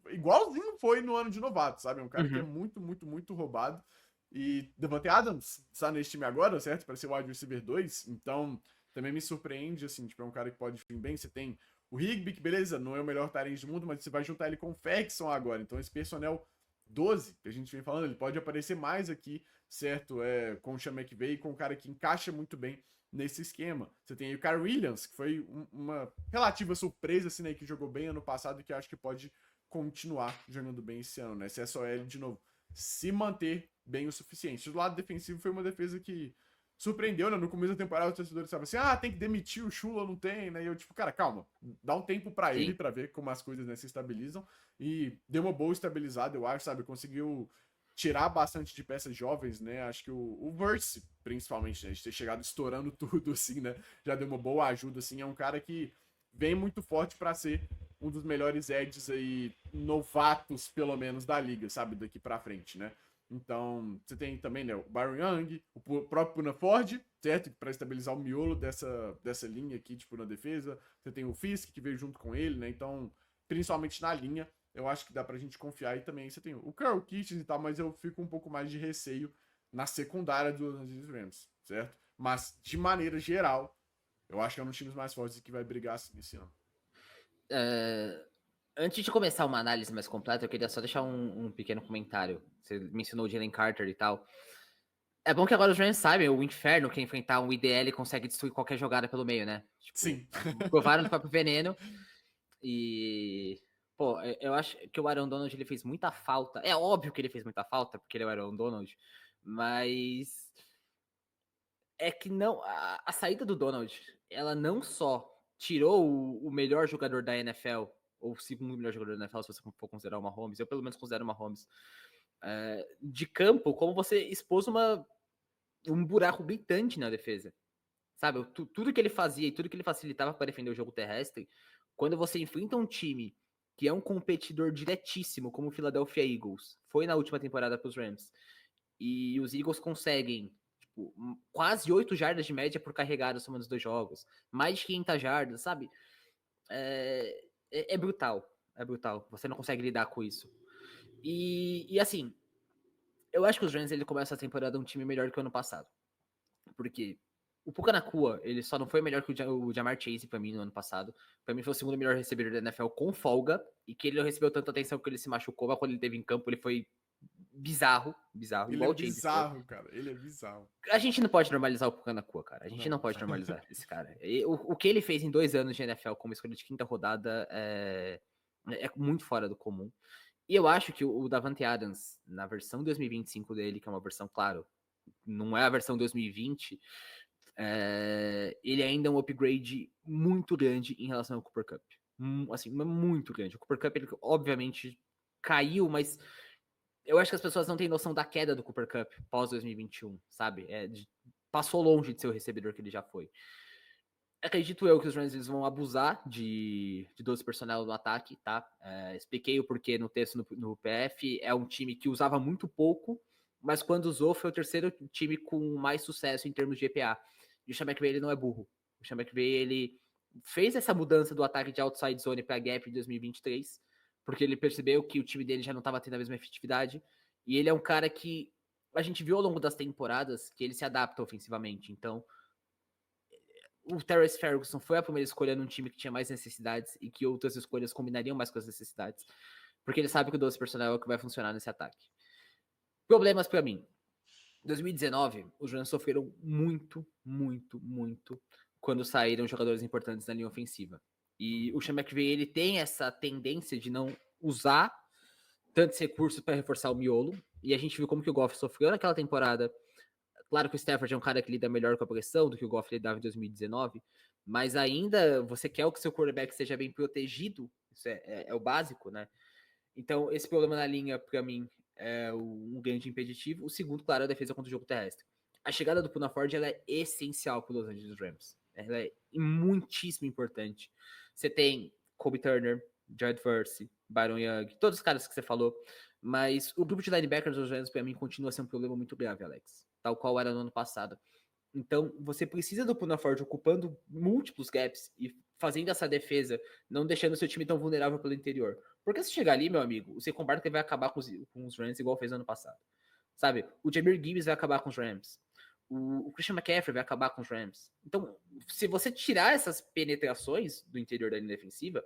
A: igualzinho foi no ano de novato, sabe? É um cara que é muito, muito, muito roubado. E Davante Adams está nesse time agora, certo? Para ser o wide receiver 2, então também me surpreende, assim, tipo, é um cara que pode vir bem. Você tem o Higby, que beleza, não é o melhor talento do mundo, mas você vai juntar ele com o Ferguson agora, então esse personnel 12, que a gente vem falando, ele pode aparecer mais aqui, certo? Com o Sean McVay, com um cara que encaixa muito bem nesse esquema. Você tem aí o Kyrie Williams, que foi uma relativa surpresa, assim, né, que jogou bem ano passado e que acho que pode continuar jogando bem esse ano, né? Se a SOL, de novo, se manter bem o suficiente. Do lado defensivo foi uma defesa que surpreendeu, né? No começo da temporada, os torcedores estavam assim, tem que demitir o Shula, não tem, né? E eu, tipo, cara, calma, dá um tempo para ele para ver como as coisas, né, se estabilizam. E deu uma boa estabilizada, eu acho, sabe? Conseguiu tirar bastante de peças jovens, né? Acho que o Verse, principalmente, né? De ter chegado estourando tudo, assim, né? Já deu uma boa ajuda, assim. É um cara que vem muito forte para ser um dos melhores edges aí, novatos, pelo menos, da liga, sabe? Daqui pra frente, né? Então, você tem também, né, o Byron Young, o próprio Puna Ford, certo? Para estabilizar o miolo dessa linha aqui, tipo, na defesa. Você tem o Fisk, que veio junto com ele, né? Então, principalmente na linha, eu acho que dá pra gente confiar. E também você tem o Carl Kitchens e tal, mas eu fico um pouco mais de receio na secundária do Los Angeles Rams, certo? Mas, de maneira geral, eu acho que é um dos times mais fortes que vai brigar assim, esse ano.
B: Antes de começar uma análise mais completa, eu queria só deixar um pequeno comentário. Você mencionou o Jalen Carter e tal. É bom que agora os Rams sabem o inferno que é enfrentar um IDL consegue destruir qualquer jogada pelo meio, né? Tipo,
A: Sim.
B: provaram no próprio veneno. E, pô, eu acho que o Aaron Donald ele fez muita falta. É óbvio que ele fez muita falta, porque ele é o Aaron Donald, mas é que não. A saída do Donald, ela não só tirou o melhor jogador da NFL, ou o segundo melhor jogador da NFL, se você for considerar o Mahomes, eu pelo menos considero o Mahomes, de campo, como você expôs um buraco gritante na defesa. Sabe, tudo que ele fazia e tudo que ele facilitava para defender o jogo terrestre, quando você enfrenta um time que é um competidor diretíssimo, como o Philadelphia Eagles, foi na última temporada para os Rams, e os Eagles conseguem tipo, quase 8 jardas de média por carregada somando os dois jogos, mais de 500 jardas, sabe? É brutal, é brutal. Você não consegue lidar com isso. E assim, eu acho que os Rams ele começa a temporada um time melhor que o ano passado. Porque o Puka Nacua, ele só não foi melhor que o Jamar Chase pra mim no ano passado. Pra mim foi o segundo melhor recebedor da NFL com folga. E que ele não recebeu tanta atenção porque ele se machucou, mas quando ele teve em campo ele foi bizarro,
A: Ele é
B: igual o Chase foi.
A: bizarro, cara. Ele é bizarro.
B: A gente não pode normalizar o Puka Nacua, cara. A gente não
A: Não.
B: pode normalizar esse cara. O que ele fez em 2 anos de NFL como escolha de quinta rodada é muito fora do comum. E eu acho que o Davante Adams, na versão 2025 dele, que é uma versão, claro, não é a versão 2020, ele ainda é um upgrade muito grande em relação ao Cooper Cup. Assim, muito grande. O Cooper Cup, ele obviamente caiu, mas eu acho que as pessoas não têm noção da queda do Cooper Cup pós 2021, sabe? Passou longe de ser o recebedor que ele já foi. Acredito eu que os Rams vão abusar de 12 personnel no ataque, tá? Expliquei o porquê no texto no PF. É um time que usava muito pouco, mas quando usou foi o terceiro time com mais sucesso em termos de EPA. E o Sean McVay, ele não é burro. O Sean McVay, ele fez essa mudança do ataque de outside zone para gap em 2023, porque ele percebeu que o time dele já não estava tendo a mesma efetividade. E ele é um cara que a gente viu ao longo das temporadas que ele se adapta ofensivamente. Então, o Terrence Ferguson foi a primeira escolha num time que tinha mais necessidades e que outras escolhas combinariam mais com as necessidades, porque ele sabe que o 12 personnel é o que vai funcionar nesse ataque. Problemas para mim. 2019, os Rams sofreram muito, muito, muito quando saíram jogadores importantes na linha ofensiva. E o Sean McVay, ele tem essa tendência de não usar tantos recursos para reforçar o miolo, e a gente viu como que o Goff sofreu naquela temporada. Claro que o Stafford é um cara que lida melhor com a pressão do que o Goff lidava em 2019, mas ainda você quer que o seu quarterback seja bem protegido, isso é o básico, né? Então, esse problema na linha, para mim, é um grande impeditivo. O segundo, claro, é a defesa contra o jogo terrestre. A chegada do Puna Ford ela é essencial para os Los Angeles Rams. Ela é muitíssimo importante. Você tem Kobe Turner, Jared Verse, Byron Young, todos os caras que você falou, mas o grupo de linebackers dos Rams, para mim, continua sendo um problema muito grave, Alex. Tal qual era no ano passado. Então, você precisa do Puna Ford ocupando múltiplos gaps e fazendo essa defesa, não deixando seu time tão vulnerável pelo interior. Porque se chegar ali, meu amigo, o Saquon Barkley vai acabar com os Rams igual fez no ano passado. Sabe? O Jahmyr Gibbs vai acabar com os Rams. O Christian McCaffrey vai acabar com os Rams. Então, se você tirar essas penetrações do interior da linha defensiva,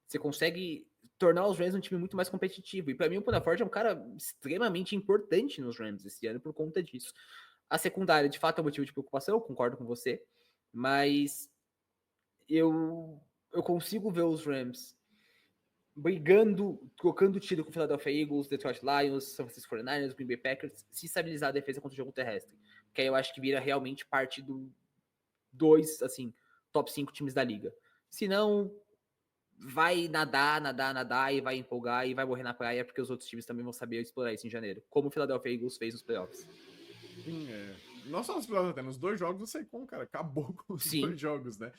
B: você consegue tornar os Rams um time muito mais competitivo. E para mim, o Puna Ford é um cara extremamente importante nos Rams esse ano por conta disso. A secundária, de fato, é um motivo de preocupação, eu concordo com você, mas eu consigo ver os Rams brigando, trocando tiro com o Philadelphia Eagles, Detroit Lions, San Francisco 49ers, Green Bay Packers, se estabilizar a defesa contra o jogo terrestre. Que aí eu acho que vira realmente parte do assim, top 5 times da liga. Se não, vai nadar e vai empolgar e vai morrer na praia, porque os outros times também vão saber explorar isso em janeiro, como o Philadelphia Eagles fez nos playoffs.
A: Sim, não só nos playoffs, até nos 2 jogos o Saquon, cara, acabou com os
B: Sim.
A: 2 jogos, né?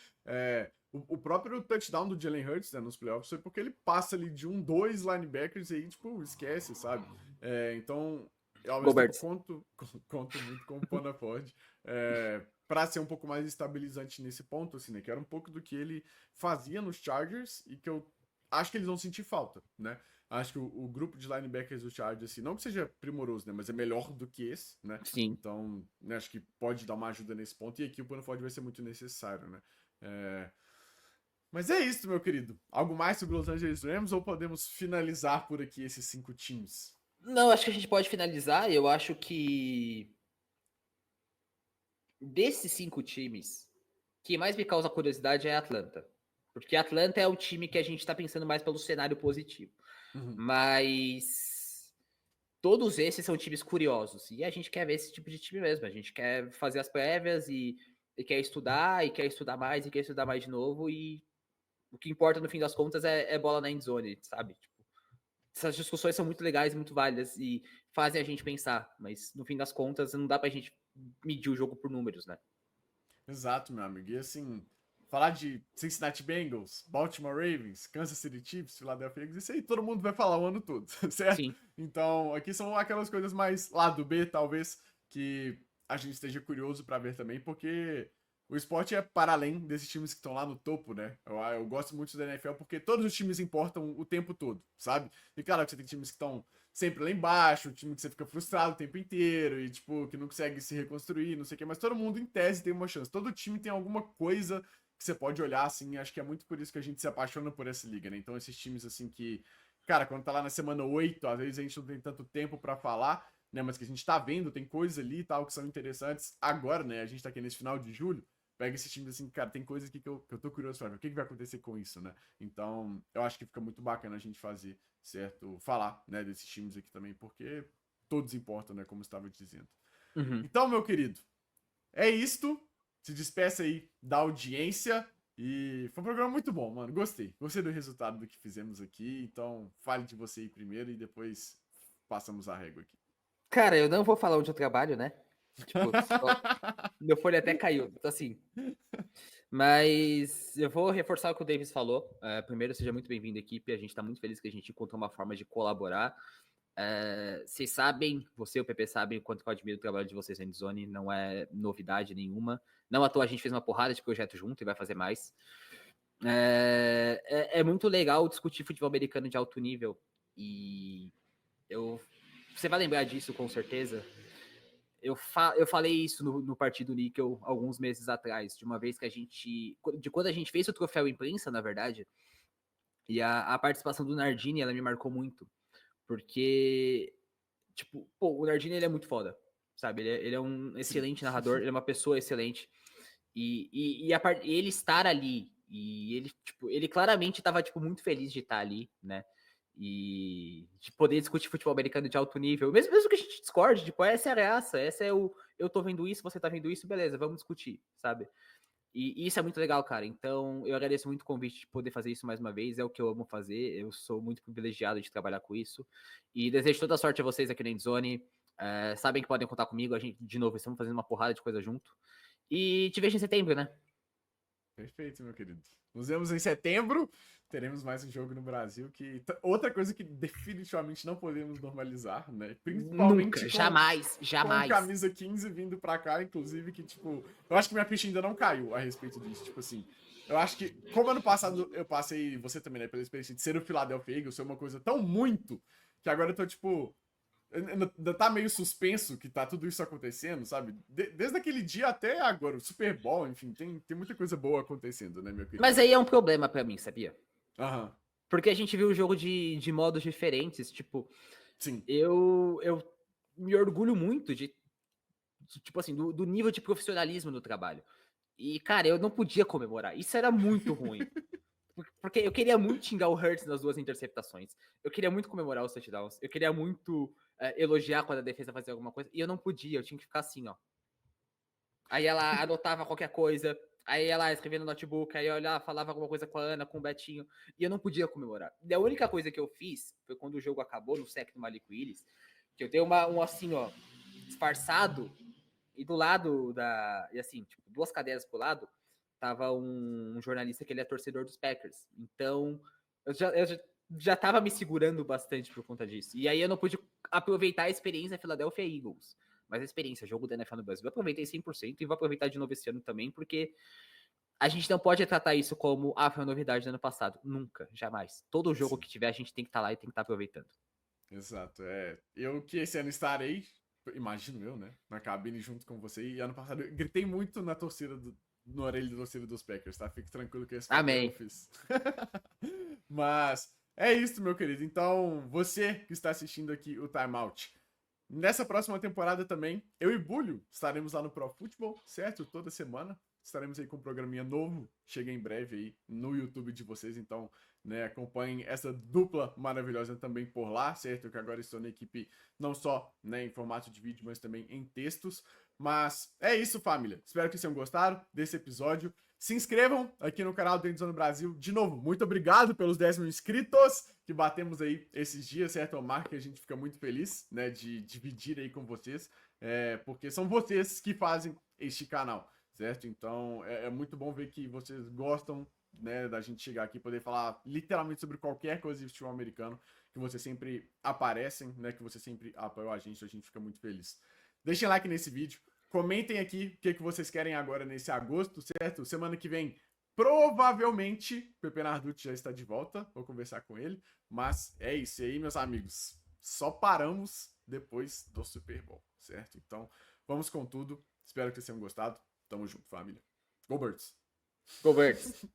A: O próprio touchdown do Jalen Hurts, né, nos playoffs foi porque ele passa ali de 2 linebackers e aí, tipo, esquece, sabe? Então, eu ao mesmo tempo
B: Gobert.
A: conto muito com o Panaford para ser um pouco mais estabilizante nesse ponto, assim, né? Que era um pouco do que ele fazia nos Chargers e que eu acho que eles vão sentir falta, né? Acho que o grupo de linebackers do Chargers, assim, não que seja primoroso, né? Mas é melhor do que esse, né?
B: Sim.
A: Então, né, acho que pode dar uma ajuda nesse ponto. E aqui o Panaford vai ser muito necessário, né? É, mas é isso, meu querido. Algo mais sobre Los Angeles Rams ou podemos finalizar por aqui esses 5 times?
B: Não, acho que a gente pode finalizar. Eu acho que desses 5 times, que mais me causa curiosidade é a Atlanta. Porque a Atlanta é o time que a gente tá pensando mais pelo cenário positivo.
A: Uhum.
B: Mas todos esses são times curiosos. E a gente quer ver esse tipo de time mesmo. A gente quer fazer as prévias e quer estudar, e quer estudar mais, e quer estudar mais de novo. E o que importa no fim das contas é bola na endzone, sabe? Tipo, essas discussões são muito legais, muito válidas e fazem a gente pensar. Mas no fim das contas, não dá pra gente medir o jogo por números, né?
A: Exato, meu amigo. E assim, falar de Cincinnati Bengals, Baltimore Ravens, Kansas City Chiefs, Philadelphia Eagles, isso aí todo mundo vai falar o ano todo, certo?
B: Sim.
A: Então, aqui são aquelas coisas mais lado B, talvez, que a gente esteja curioso para ver também, porque o esporte é para além desses times que estão lá no topo, né? Eu gosto muito da NFL porque todos os times importam o tempo todo, sabe? E claro que você tem times que estão sempre lá embaixo, o time que você fica frustrado o tempo inteiro e, tipo, que não consegue se reconstruir, não sei o quê, mas todo mundo, em tese, tem uma chance. Todo time tem alguma coisa que você pode olhar, assim, acho que é muito por isso que a gente se apaixona por essa liga, né? Então, esses times, assim, que, cara, quando tá lá na semana 8 às vezes a gente não tem tanto tempo para falar, né? Mas que a gente tá vendo, tem coisas ali e tal que são interessantes agora, né? A gente tá aqui nesse final de julho, pega esses times assim, cara, tem coisa aqui que eu tô curioso pra ver. O que vai acontecer com isso, né? Então, eu acho que fica muito bacana a gente fazer, certo? Falar, né, desses times aqui também, porque todos importam, né? Como eu estava dizendo.
B: Uhum.
A: Então, meu querido, é isto. Se despeça aí da audiência. E foi um programa muito bom, mano. Gostei. Gostei do resultado do que fizemos aqui. Então, fale de você aí primeiro e depois passamos a régua aqui.
B: Cara, eu não vou falar onde eu trabalho, né? Tipo, meu folha até caiu. Então, assim. Mas eu vou reforçar o que o Davis falou. Primeiro, seja muito bem-vindo, equipe. A gente tá muito feliz que a gente encontrou uma forma de colaborar. Vocês sabem, você e o PP sabem o quanto que eu admiro o trabalho de vocês na Endzone, não é novidade nenhuma. Não à toa a gente fez uma porrada de projeto junto e vai fazer mais. É muito legal discutir futebol americano de alto nível. E você vai lembrar disso com certeza. Eu falei isso no Partido Níquel alguns meses atrás, de uma vez que de quando a gente fez o troféu imprensa, na verdade, e a participação do Nardini, ela me marcou muito, porque, tipo, pô, o Nardini, ele é muito foda, sabe? Ele é um
A: Sim.
B: excelente narrador, ele é uma pessoa excelente, e ele estar ali, e ele, tipo, ele claramente estava, tipo, muito feliz de estar ali, né? E de poder discutir futebol americano de alto nível, mesmo que a gente discorde, tipo, essa é a graça, eu tô vendo isso, você tá vendo isso, beleza, vamos discutir, sabe? E isso é muito legal, cara. Então, eu agradeço muito o convite de poder fazer isso mais uma vez. É o que eu amo fazer. Eu sou muito privilegiado de trabalhar com isso. E desejo toda a sorte a vocês aqui na Endzone. Sabem que podem contar comigo. A gente, de novo, estamos fazendo uma porrada de coisa junto. E te vejo em setembro, né?
A: Perfeito, meu querido. Nos vemos em setembro. Teremos mais um jogo no Brasil que. Outra coisa que definitivamente não podemos normalizar, né? Principalmente
B: Nunca, jamais,
A: com
B: jamais.
A: camisa 15 vindo pra cá, inclusive, que, tipo, eu acho que minha ficha ainda não caiu a respeito disso. Tipo assim, eu acho que, como ano passado eu passei, você também, né, pela experiência de ser o Philadelphia Eagles, ser uma coisa tão muito, que agora eu tô, tipo, ainda tá meio suspenso que tá tudo isso acontecendo, sabe? Desde aquele dia até agora, o Super Bowl, enfim, tem muita coisa boa acontecendo, né, meu querido?
B: Mas aí é um problema pra mim, sabia?
A: Aham,
B: Porque a gente viu o jogo de modos diferentes. Tipo,
A: sim.
B: eu me orgulho muito tipo assim, do nível de profissionalismo do trabalho. E, cara, eu não podia comemorar. Isso era muito ruim. Porque eu queria muito xingar o Hurts nas 2 interceptações. Eu queria muito comemorar os touchdowns. Eu queria muito elogiar quando a defesa fazia alguma coisa. E eu não podia, eu tinha que ficar assim, ó. Aí ela anotava qualquer coisa. Aí ela escrevia no notebook. Aí eu olhava, falava alguma coisa com a Ana, com o Betinho. E eu não podia comemorar. E a única coisa que eu fiz foi quando o jogo acabou, no sec do Malik Willis, que eu dei um assim, ó, disfarçado. E do lado da. E assim, tipo, 2 cadeiras pro lado tava um jornalista que ele é torcedor dos Packers. Então, eu já tava me segurando bastante por conta disso. E aí eu não pude aproveitar a experiência Philadelphia Eagles. Mas a experiência, jogo da NFL no Brasil, eu aproveitei 100% e vou aproveitar de novo esse ano também, porque a gente não pode tratar isso como, foi uma novidade do ano passado. Nunca, jamais. Todo jogo
A: Sim.
B: que tiver, a gente tem que estar lá e tem que estar aproveitando.
A: Exato, eu que esse ano estarei, imagino eu, né, na cabine junto com você, e ano passado eu gritei muito na torcida, no orelha da torcida dos Packers, tá? Fique tranquilo que esse papel eu
B: Amém.
A: fiz. Mas é isso, meu querido. Então, você que está assistindo aqui o Time Out, nessa próxima temporada também, eu e Bulho estaremos lá no Pro Football, certo? Toda semana. Estaremos aí com um programinha novo, chega em breve aí no YouTube de vocês, então, né, acompanhem essa dupla maravilhosa também por lá, certo? Que agora estou na equipe não só, né, em formato de vídeo, mas também em textos. Mas é isso, família. Espero que vocês tenham gostado desse episódio. Se inscrevam aqui no canal do Endzone Brasil. De novo, muito obrigado pelos 10 mil inscritos que batemos aí esses dias, certo? É uma marca que a gente fica muito feliz, né, de dividir aí com vocês, porque são vocês que fazem este canal, certo? Então é muito bom ver que vocês gostam, né, da gente chegar aqui e poder falar literalmente sobre qualquer coisa de futebol americano, que vocês sempre aparecem, né, que vocês sempre apoiam a gente fica muito feliz. Deixem like nesse vídeo, comentem aqui o que vocês querem agora nesse agosto, certo? Semana que vem, provavelmente, Pepe Narducci já está de volta, vou conversar com ele, mas é isso aí, meus amigos. Só paramos depois do Super Bowl, certo? Então, vamos com tudo. Espero que vocês tenham gostado. Tamo junto, família. Go Birds!
B: Go Birds!